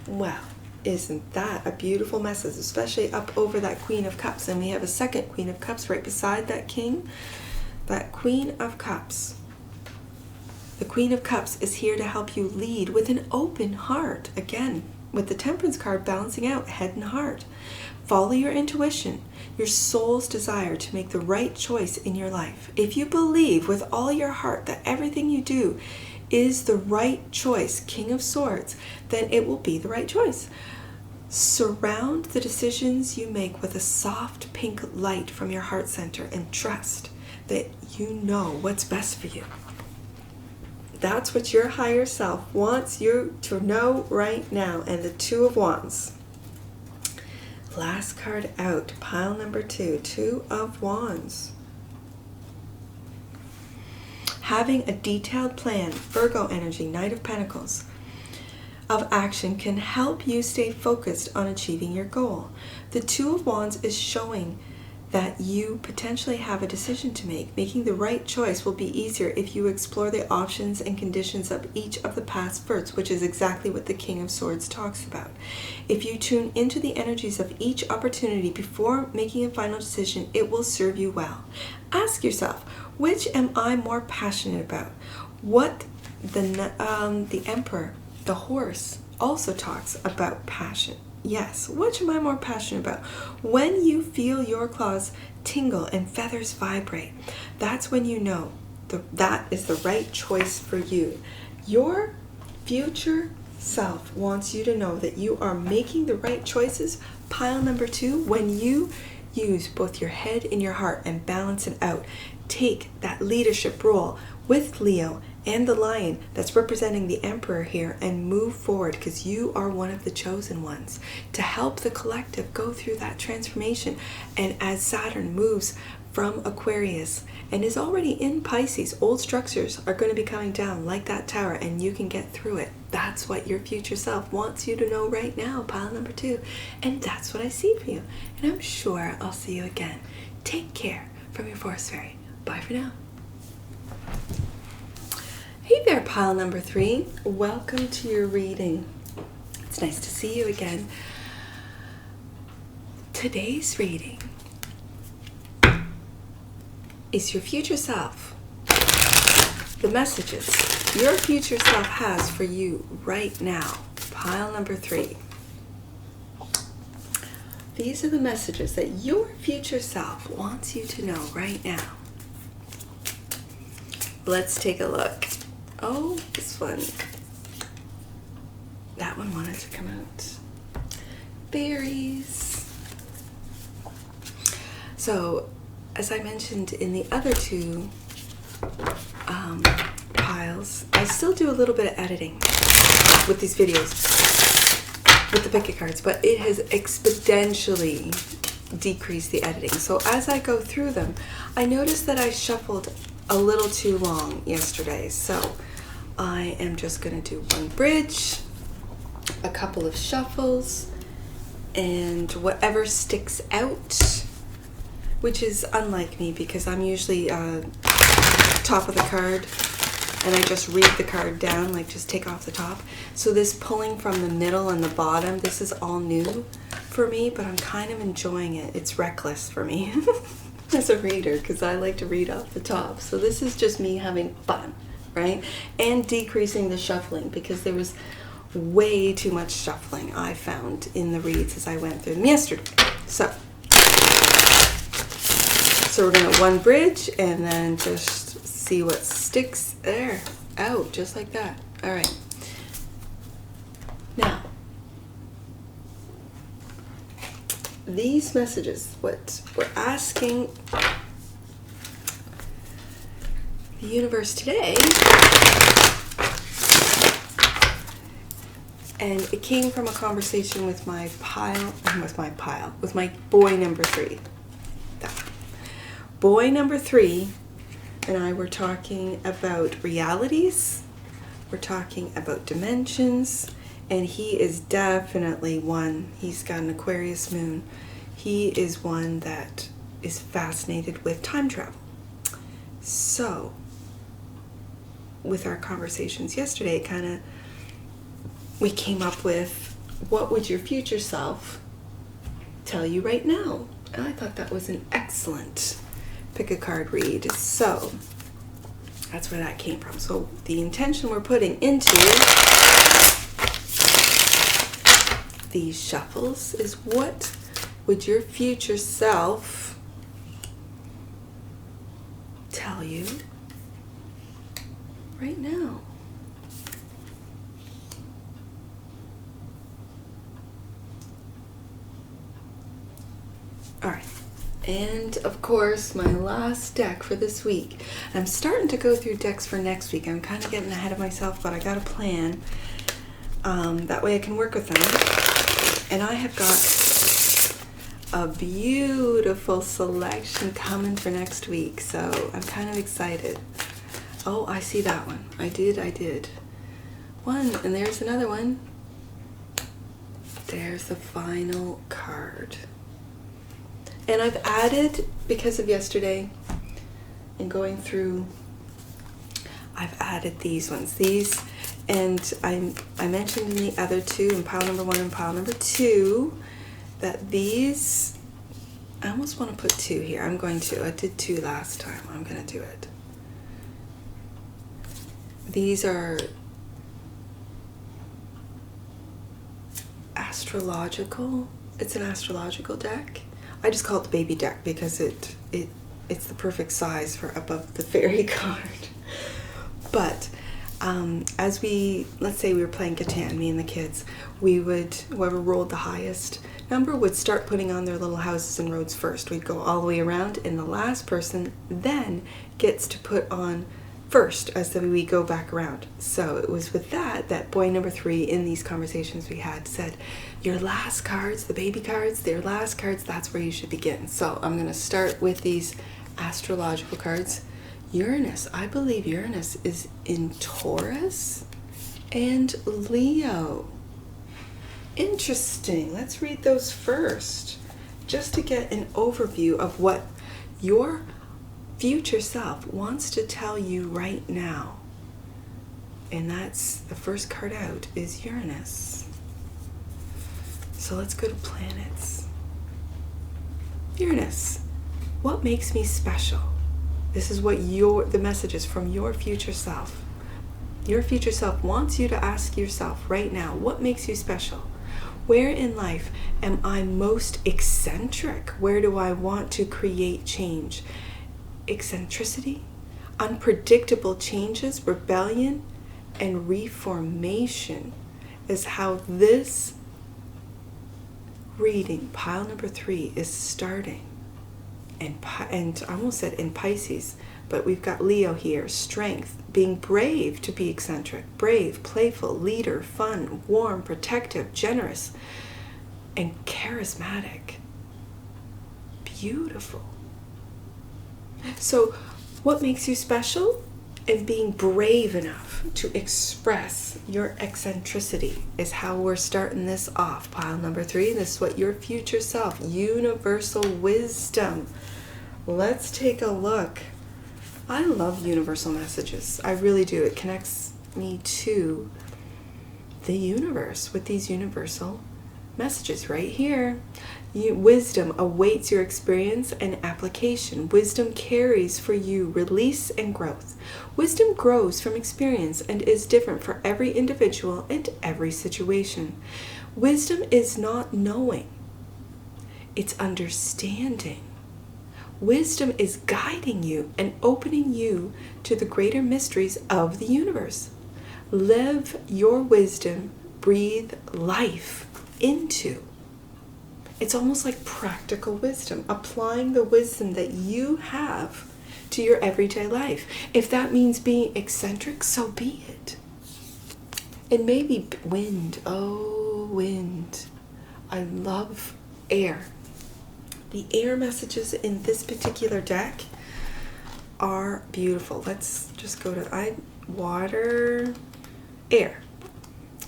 Speaker 2: Well, isn't that a beautiful message, especially up over that Queen of Cups? And we have a second Queen of Cups right beside that King. That Queen of Cups. The Queen of Cups is here to help you lead with an open heart. Again, with the Temperance card balancing out head and heart. Follow your intuition, your soul's desire to make the right choice in your life. If you believe with all your heart that everything you do is the right choice, King of Swords, then it will be the right choice. Surround the decisions you make with a soft pink light from your heart center and trust that you know what's best for you. That's what your higher self wants you to know right now. And the Two of Wands. Last card out, pile number 2, Two of Wands. Having a detailed plan, Virgo energy, Knight of Pentacles, of action can help you stay focused on achieving your goal. The Two of Wands is showing that you potentially have a decision to make. Making the right choice will be easier if you explore the options and conditions of each of the past fruits, which is exactly what the King of Swords talks about. If you tune into the energies of each opportunity before making a final decision, it will serve you well. Ask yourself, which am I more passionate about? What the Emperor, the horse, also talks about passion. Yes, which am I more passionate about? When you feel your claws tingle and feathers vibrate, that's when you know that is the right choice for you. Your future self wants you to know that you are making the right choices, pile number 2, when you use both your head and your heart and balance it out. Take that leadership role with Leo and the lion that's representing the Emperor here and move forward, because you are one of the chosen ones to help the collective go through that transformation. And as Saturn moves from Aquarius and is already in Pisces, old structures are going to be coming down like that tower, and you can get through it. That's what your future self wants you to know right now, pile number 2. And that's what I see for you. And I'm sure I'll see you again. Take care from your Forest Fairy. Bye for now. Hey there, pile number 3. Welcome to your reading. It's nice to see you again. Today's reading is your future self. The messages your future self has for you right now. Pile number 3. These are the messages that your future self wants you to know right now. Let's take a look. Oh, this one. That one wanted to come out. Berries. So, as I mentioned in the other 2 piles, I still do a little bit of editing with these videos, with the picket cards, but it has exponentially decreased the editing. So as I go through them, I noticed that I shuffled a little too long yesterday. So I am just going to do one bridge, a couple of shuffles, and whatever sticks out, which is unlike me because I'm usually top of the card and I just read the card down, like just take off the top. So this pulling from the middle and the bottom, this is all new for me, but I'm kind of enjoying it. It's reckless for me as a reader because I like to read off the top. So this is just me having fun, right? And decreasing the shuffling because there was way too much shuffling I found in the reads as I went through them yesterday. So we're gonna one bridge and then just see what sticks there out, just like that. All right. Now, these messages, what we're asking the universe today, and it came from a conversation with my boy number 3. Boy number 3 and I were talking about realities, we're talking about dimensions, and he is definitely one, he's got an Aquarius moon, he is one that is fascinated with time travel. So, with our conversations yesterday, we came up with, what would your future self tell you right now? And I thought that was an excellent pick a card read. So that's where that came from. So the intention we're putting into these shuffles is, what would your future self tell you right now? All right. And of course, my last deck for this week. I'm starting to go through decks for next week. I'm kind of getting ahead of myself, but I got a plan. That way I can work with them. And I have got a beautiful selection coming for next week, so I'm kind of excited. Oh, I see that one. I did. One, and there's another one. There's the final card. And I've added, because of yesterday and going through, I've added these ones. These, and I mentioned in the other two, in pile number 1 and pile number 2, that these, I almost want to put 2 here. I'm going to. I did 2 last time. I'm going to do it. These are astrological. It's an astrological deck. I just call it the baby deck because it's the perfect size for above the fairy card. But as let's say we were playing Catan, me and the kids, we would, whoever rolled the highest number would start putting on their little houses and roads first. We'd go all the way around, and the last person then gets to put on first as we go back around. So it was with that boy number 3 in these conversations we had said, your last cards, the baby cards, their last cards, that's where you should begin. So I'm going to start with these astrological cards. Uranus, I believe Uranus is in Taurus and Leo. Interesting. Let's read those first, just to get an overview of what your future self wants to tell you right now. And that's the first card out is Uranus. So let's go to planets. Uranus, what makes me special? This is what the message is from your future self. Your future self wants you to ask yourself right now, what makes you special? Where in life am I most eccentric? Where do I want to create change? Eccentricity, unpredictable changes, rebellion, and reformation is how this reading, pile number 3, is starting. And I almost said in Pisces, but we've got Leo here. Strength, being brave to be eccentric, brave, playful, leader, fun, warm, protective, generous, and charismatic. Beautiful. So what makes you special? And being brave enough to express your eccentricity is how we're starting this off. Pile number 3, this is what your future self, universal wisdom. Let's take a look. I love universal messages. I really do. It connects me to the universe with these universal messages right here. Wisdom awaits your experience and application. Wisdom carries for you release and growth. Wisdom grows from experience and is different for every individual and every situation. Wisdom is not knowing, it's understanding. Wisdom is guiding you and opening you to the greater mysteries of the universe. Live your wisdom, breathe life into. It's almost like practical wisdom, applying the wisdom that you have to your everyday life. If that means being eccentric, so be it. And maybe wind. Oh, wind. I love air. The air messages in this particular deck are beautiful. Let's just go to water, air.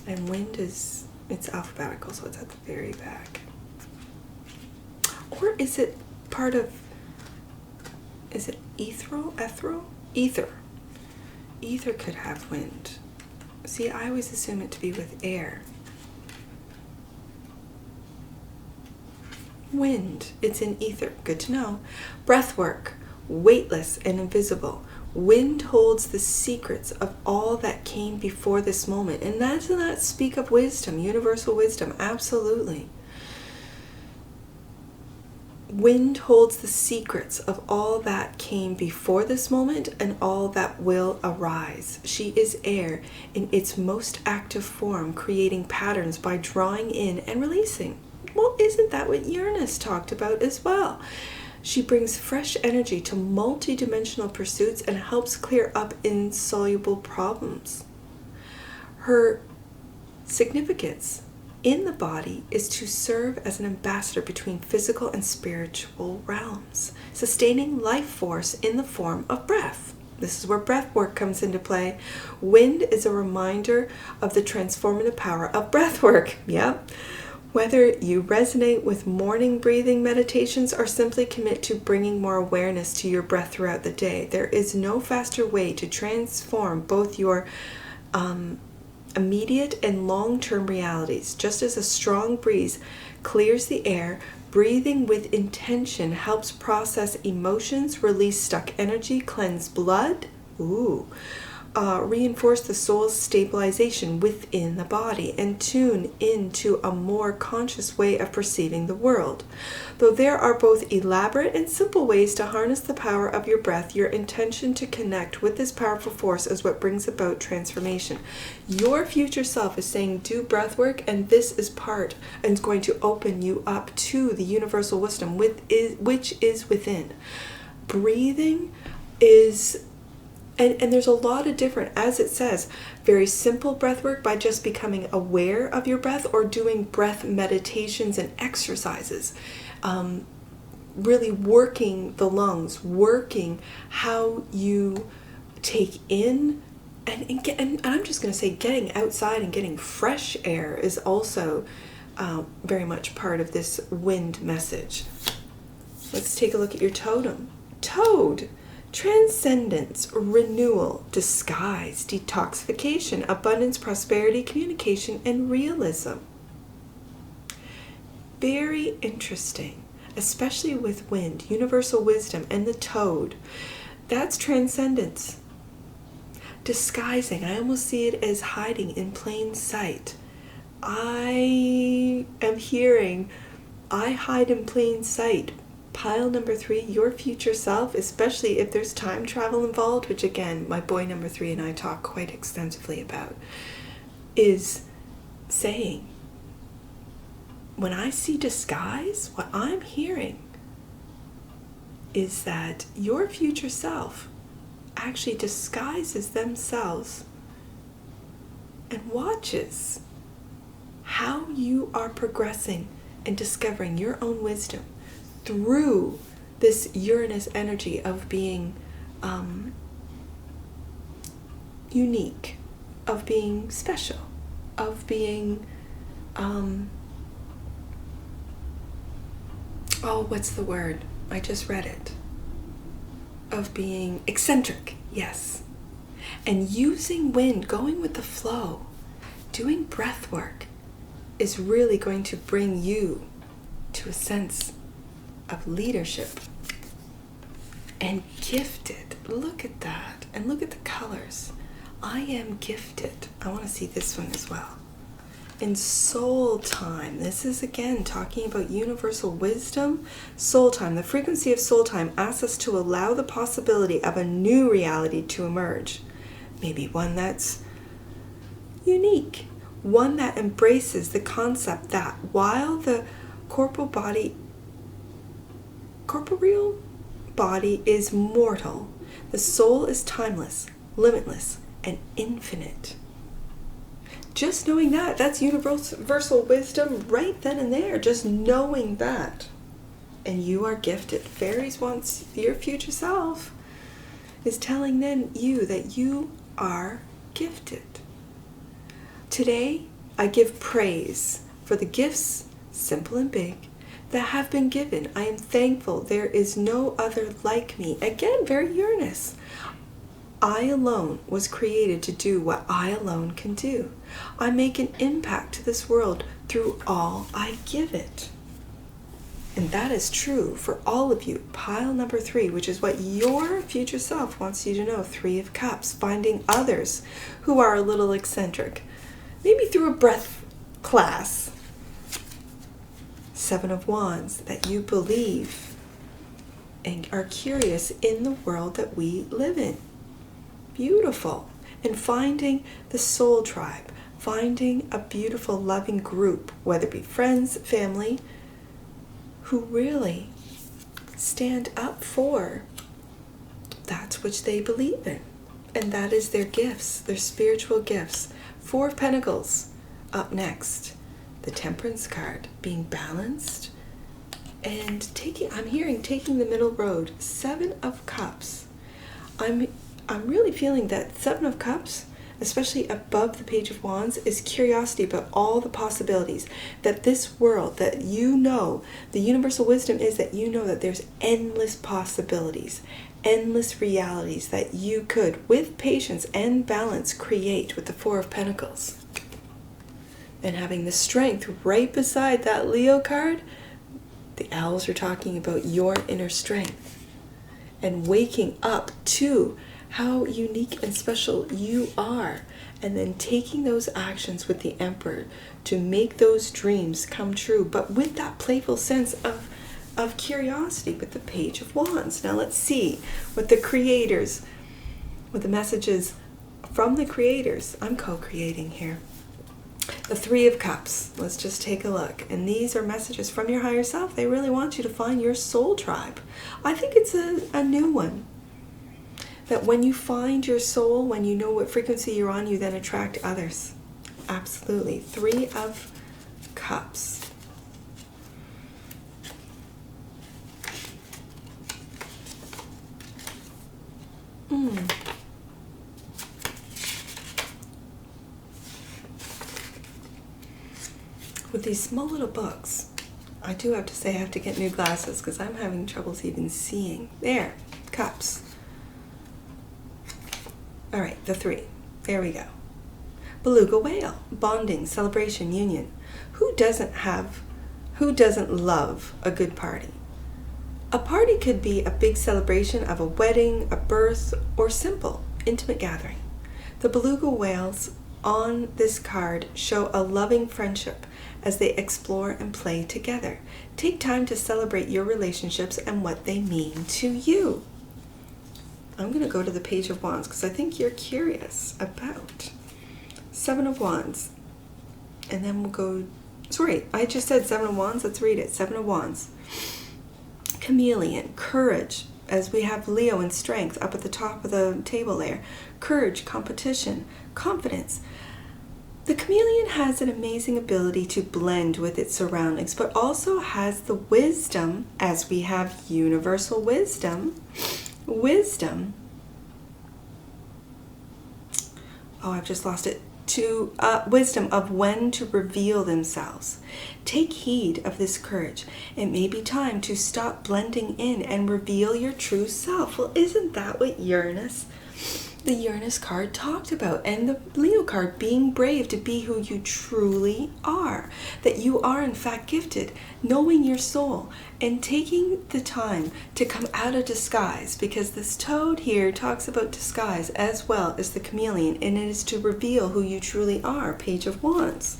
Speaker 2: And wind it's alphabetical, so it's at the very back. Or is it part of, is it ethereal? Ether. Ether could have wind. See, I always assume it to be with air. Wind, it's in ether. Good to know. Breath work. weightless and invisible. Wind holds the secrets of all that came before this moment. And does not speak of wisdom, universal wisdom, absolutely. Wind holds the secrets of all that came before this moment and all that will arise. She is air in its most active form, creating patterns by drawing in and releasing. Well, isn't that what Uranus talked about as well? She brings fresh energy to multi-dimensional pursuits and helps clear up insoluble problems. Her significance in the body is to serve as an ambassador between physical and spiritual realms, sustaining life force in the form of breath. This is where breath work comes into play. Wind is a reminder of the transformative power of breath work. Yep. Whether you resonate with morning breathing meditations or simply commit to bringing more awareness to your breath throughout the day, there is no faster way to transform both your immediate and long-term realities. Just as a strong breeze clears the air, breathing with intention helps process emotions, release stuck energy, cleanse blood, reinforce the soul's stabilization within the body, and tune into a more conscious way of perceiving the world. Though there are both elaborate and simple ways to harness the power of your breath, your intention to connect with this powerful force is what brings about transformation. Your future self is saying, do breath work, and this is part, and it's going to open you up to the universal wisdom which is within. Breathing is... And there's a lot of different, as it says, very simple breath work by just becoming aware of your breath, or doing breath meditations and exercises. Really working the lungs, working how you take in, and I'm just going to say getting outside and getting fresh air is also very much part of this wind message. Let's take a look at your totem. Toad. Transcendence, renewal, disguise, detoxification, abundance, prosperity, communication, and realism. Very interesting, especially with wind, universal wisdom, and the toad. That's transcendence. Disguising, I almost see it as hiding in plain sight. I am hearing, I hide in plain sight. Pile number 3, your future self, especially if there's time travel involved, which again, my boy number 3 and I talk quite extensively about, is saying, when I see disguise, what I'm hearing is that your future self actually disguises themselves and watches how you are progressing and discovering your own wisdom through this Uranus energy of being unique, of being special, of being, what's the word? I just read it. Of being eccentric, yes. And using wind, going with the flow, doing breath work is really going to bring you to a sense of leadership and gifted. Look at that, and look at the colors. I am gifted. I want to see this one as well. In soul time, this is again talking about universal wisdom. Soul time, the frequency of soul time asks us to allow the possibility of a new reality to emerge. Maybe one that's unique, one that embraces the concept that while the corporeal body is mortal, the soul is timeless, limitless, and infinite. Just knowing that, that's universal wisdom right then and there, just knowing that. And you are gifted. Fairies wants your future self is telling then you that you are gifted. Today, I give praise for the gifts, simple and big, that have been given. I am thankful there is no other like me. Again, very Uranus. I alone was created to do what I alone can do. I make an impact to this world through all I give it. And that is true for all of you. Pile number 3, which is what your future self wants you to know. 3 of Cups, finding others who are a little eccentric. Maybe through a breath class. 7 of Wands, that you believe and are curious in the world that we live in. Beautiful. And finding the soul tribe. Finding a beautiful, loving group, whether it be friends, family, who really stand up for that which they believe in. And that is their gifts, their spiritual gifts. 4 of Pentacles up next. The Temperance card, being balanced and I'm hearing taking the middle road. 7 of Cups. I'm really feeling that 7 of Cups, especially above the Page of Wands, is curiosity about all the possibilities. That this world, that you know, the universal wisdom is that you know that there's endless possibilities, endless realities that you could, with patience and balance, create with the 4 of Pentacles. And having the strength right beside that Leo card, the owls are talking about your inner strength and waking up to how unique and special you are, and then taking those actions with the Emperor to make those dreams come true, but with that playful sense of curiosity with the Page of Wands. Now let's see what the creators, what the messages from the creators. I'm co-creating here. The 3 of Cups. Let's just take a look. And these are messages from your higher self. They really want you to find your soul tribe. I think it's a new one. That when you find your soul, when you know what frequency you're on, you then attract others. Absolutely. 3 of Cups. With these small little books, I do have to say I have to get new glasses because I'm having troubles even seeing. There, Cups. All right, the 3. There we go. Beluga whale, bonding, celebration, union. Who doesn't love a good party? A party could be a big celebration of a wedding, a birth, or simple, intimate gathering. The beluga whales on this card show a loving friendship as they explore and play together. Take time to celebrate your relationships and what they mean to you. I'm going to go to the Page of Wands because I think you're curious about 7 of Wands. And then we'll go, sorry, I just said 7 of Wands. Let's read it. 7 of Wands. Chameleon, courage, as we have Leo and strength up at the top of the table there. Courage, competition, confidence. The chameleon has an amazing ability to blend with its surroundings, but also has the wisdom, as we have universal wisdom. Oh, I've just lost it. To wisdom of when to reveal themselves. Take heed of this courage. It may be time to stop blending in and reveal your true self. Well, isn't that what the Uranus card talked about, and the Leo card, being brave to be who you truly are, that you are in fact gifted, knowing your soul and taking the time to come out of disguise, because this toad here talks about disguise as well as the chameleon, and it is to reveal who you truly are. Page of Wands.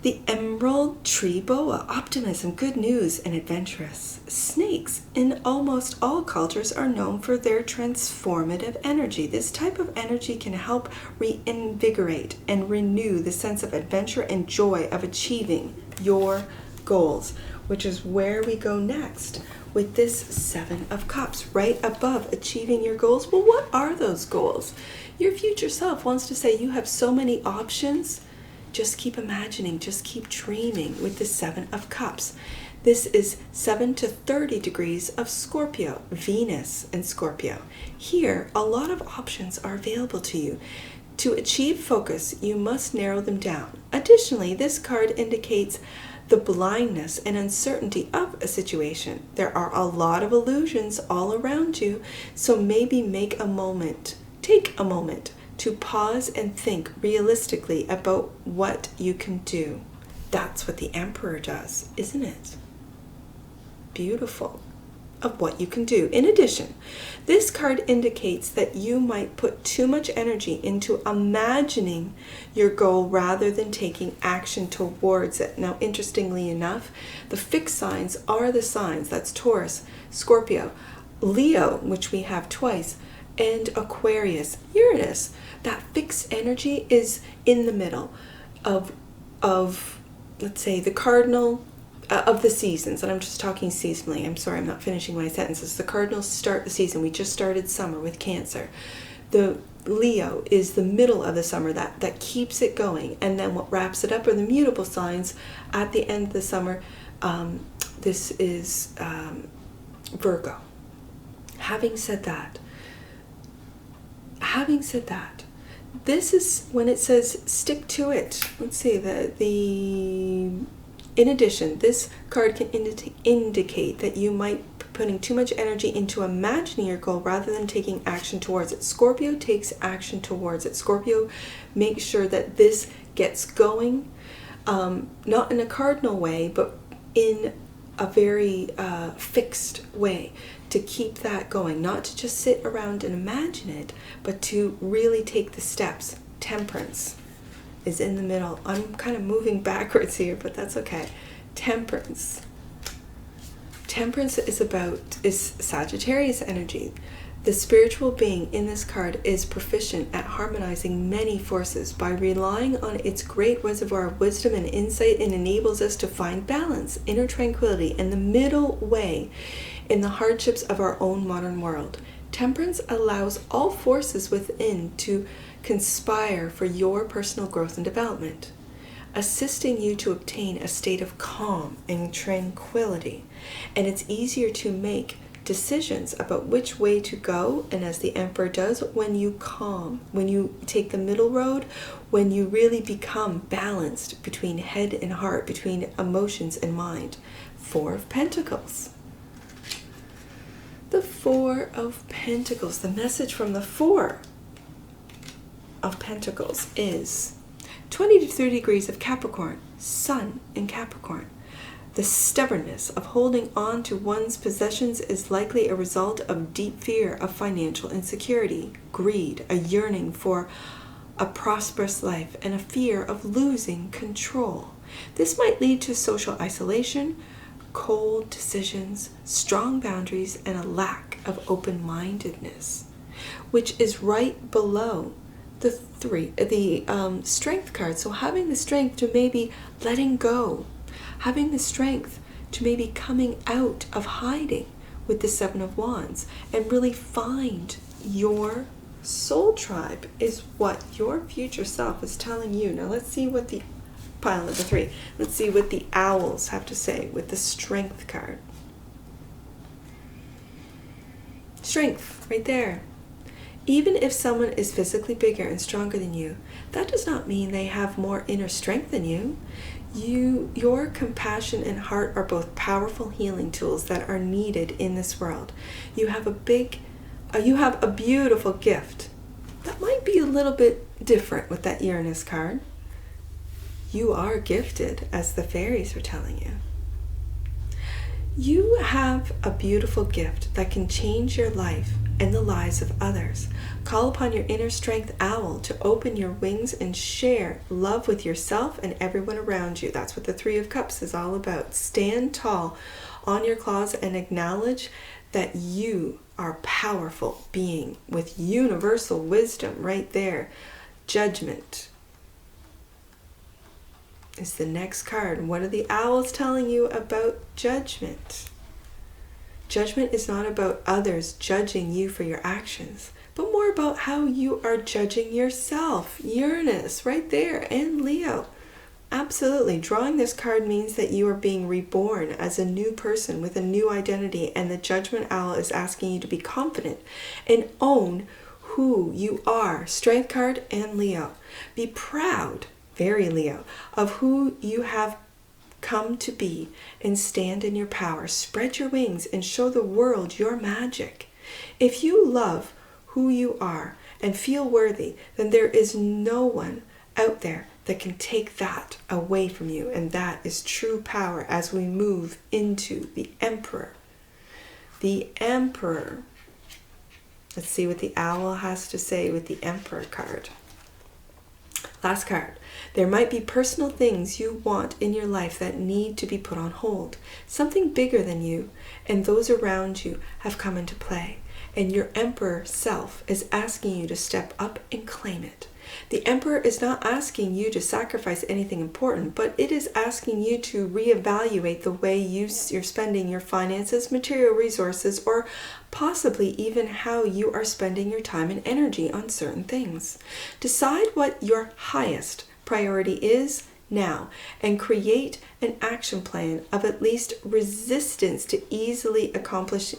Speaker 2: The emerald tree boa, optimism, good news, and adventurous. Snakes in almost all cultures are known for their transformative energy. This type of energy can help reinvigorate and renew the sense of adventure and joy of achieving your goals, which is where we go next with this 7 of Cups, right above achieving your goals. Well, what are those goals? Your future self wants to say you have so many options. Just keep imagining, just keep dreaming with the 7 of Cups. This is 7 to 30 degrees of Scorpio, Venus and Scorpio. Here, a lot of options are available to you. To achieve focus, you must narrow them down. Additionally, this card indicates the blindness and uncertainty of a situation. There are a lot of illusions all around you, so maybe take a moment to pause and think realistically about what you can do That's what the Emperor does, isn't it? Beautiful. Of what you can do. In addition, this card indicates that you might put too much energy into imagining your goal rather than taking action towards it. Now, interestingly enough, the fixed signs are the signs. That's Taurus, Scorpio, Leo, which we have twice, and Aquarius, Uranus. That fixed energy is in the middle of let's say, the cardinal of the seasons, and I'm just talking seasonally. I'm sorry, I'm not finishing my sentences. The cardinals start the season. We just started summer with Cancer. The Leo is the middle of the summer, that keeps it going. And then what wraps it up are the mutable signs at the end of the summer. This is Virgo. Having said that, this is when it says stick to it. Let's see, in addition, this card can indicate that you might be putting too much energy into imagining your goal rather than taking action towards it. Scorpio takes action towards it. Scorpio makes sure that this gets going, not in a cardinal way, but in a very fixed way, to keep that going. Not to just sit around and imagine it, but to really take the steps. Temperance is in the middle. I'm kind of moving backwards here, but that's okay. Temperance. Temperance is Sagittarius energy. The spiritual being in this card is proficient at harmonizing many forces. By relying on its great reservoir of wisdom and insight, it enables us to find balance, inner tranquility, and the middle way in the hardships of our own modern world. Temperance allows all forces within to conspire for your personal growth and development, assisting you to obtain a state of calm and tranquility. And it's easier to make decisions about which way to go, and as the Emperor does, when you calm, when you take the middle road, when you really become balanced between head and heart, between emotions and mind. Four of Pentacles. The Four of Pentacles. The message from the Four of Pentacles is 20 to 30 degrees of Capricorn, Sun in Capricorn. The stubbornness of holding on to one's possessions is likely a result of deep fear of financial insecurity, greed, a yearning for a prosperous life, and a fear of losing control. This might lead to social isolation, cold decisions, strong boundaries, and a lack of open-mindedness, which is right below the strength card. So having the strength to maybe letting go, having the strength to maybe coming out of hiding with the Seven of Wands, and really find your soul tribe is what your future self is telling you. Now let's see what the pile number 3. Let's see what the owls have to say with the strength card. Strength, right there. Even if someone is physically bigger and stronger than you, that does not mean they have more inner strength than you. Your compassion and heart are both powerful healing tools that are needed in this world. You have a beautiful gift that might be a little bit different with that Uranus card. You are gifted, as the fairies are telling you. You have a beautiful gift that can change your life and the lives of others. Call upon your inner strength owl to open your wings and share love with yourself and everyone around you. That's what the Three of Cups is all about. Stand tall on your claws and acknowledge that you are a powerful being with universal wisdom right there. Judgment is the next card. What are the owls telling you about judgment? Judgment is not about others judging you for your actions, but more about how you are judging yourself. Uranus, right there, and Leo. Absolutely. Drawing this card means that you are being reborn as a new person with a new identity, and the Judgment Owl is asking you to be confident and own who you are. Strength card and Leo. Be proud, very Leo, of who you have come to be and stand in your power. Spread your wings and show the world your magic. If you love who you are and feel worthy, then there is no one out there that can take that away from you, and that is true power as we move into the Emperor. The Emperor. Let's see what the owl has to say with the Emperor card. Last card. There might be personal things you want in your life that need to be put on hold. Something bigger than you and those around you have come into play, and your Emperor self is asking you to step up and claim it. The Emperor is not asking you to sacrifice anything important, but it is asking you to reevaluate the way you're spending your finances, material resources, or possibly even how you are spending your time and energy on certain things. Decide what your highest priority is now and create an action plan of at least resistance to easily accomplish.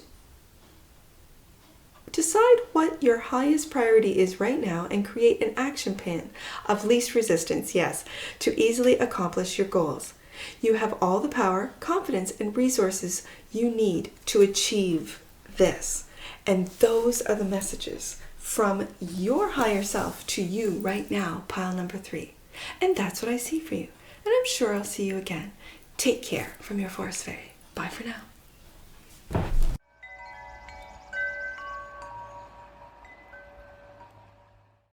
Speaker 2: Decide what your highest priority is right now and create an action plan of least resistance, yes, to easily accomplish your goals. You have all the power, confidence, and resources you need to achieve this. And those are the messages from your higher self to you right now, pile number 3. And that's what I see for you. And I'm sure I'll see you again. Take care from your Forest Fairy. Bye for now.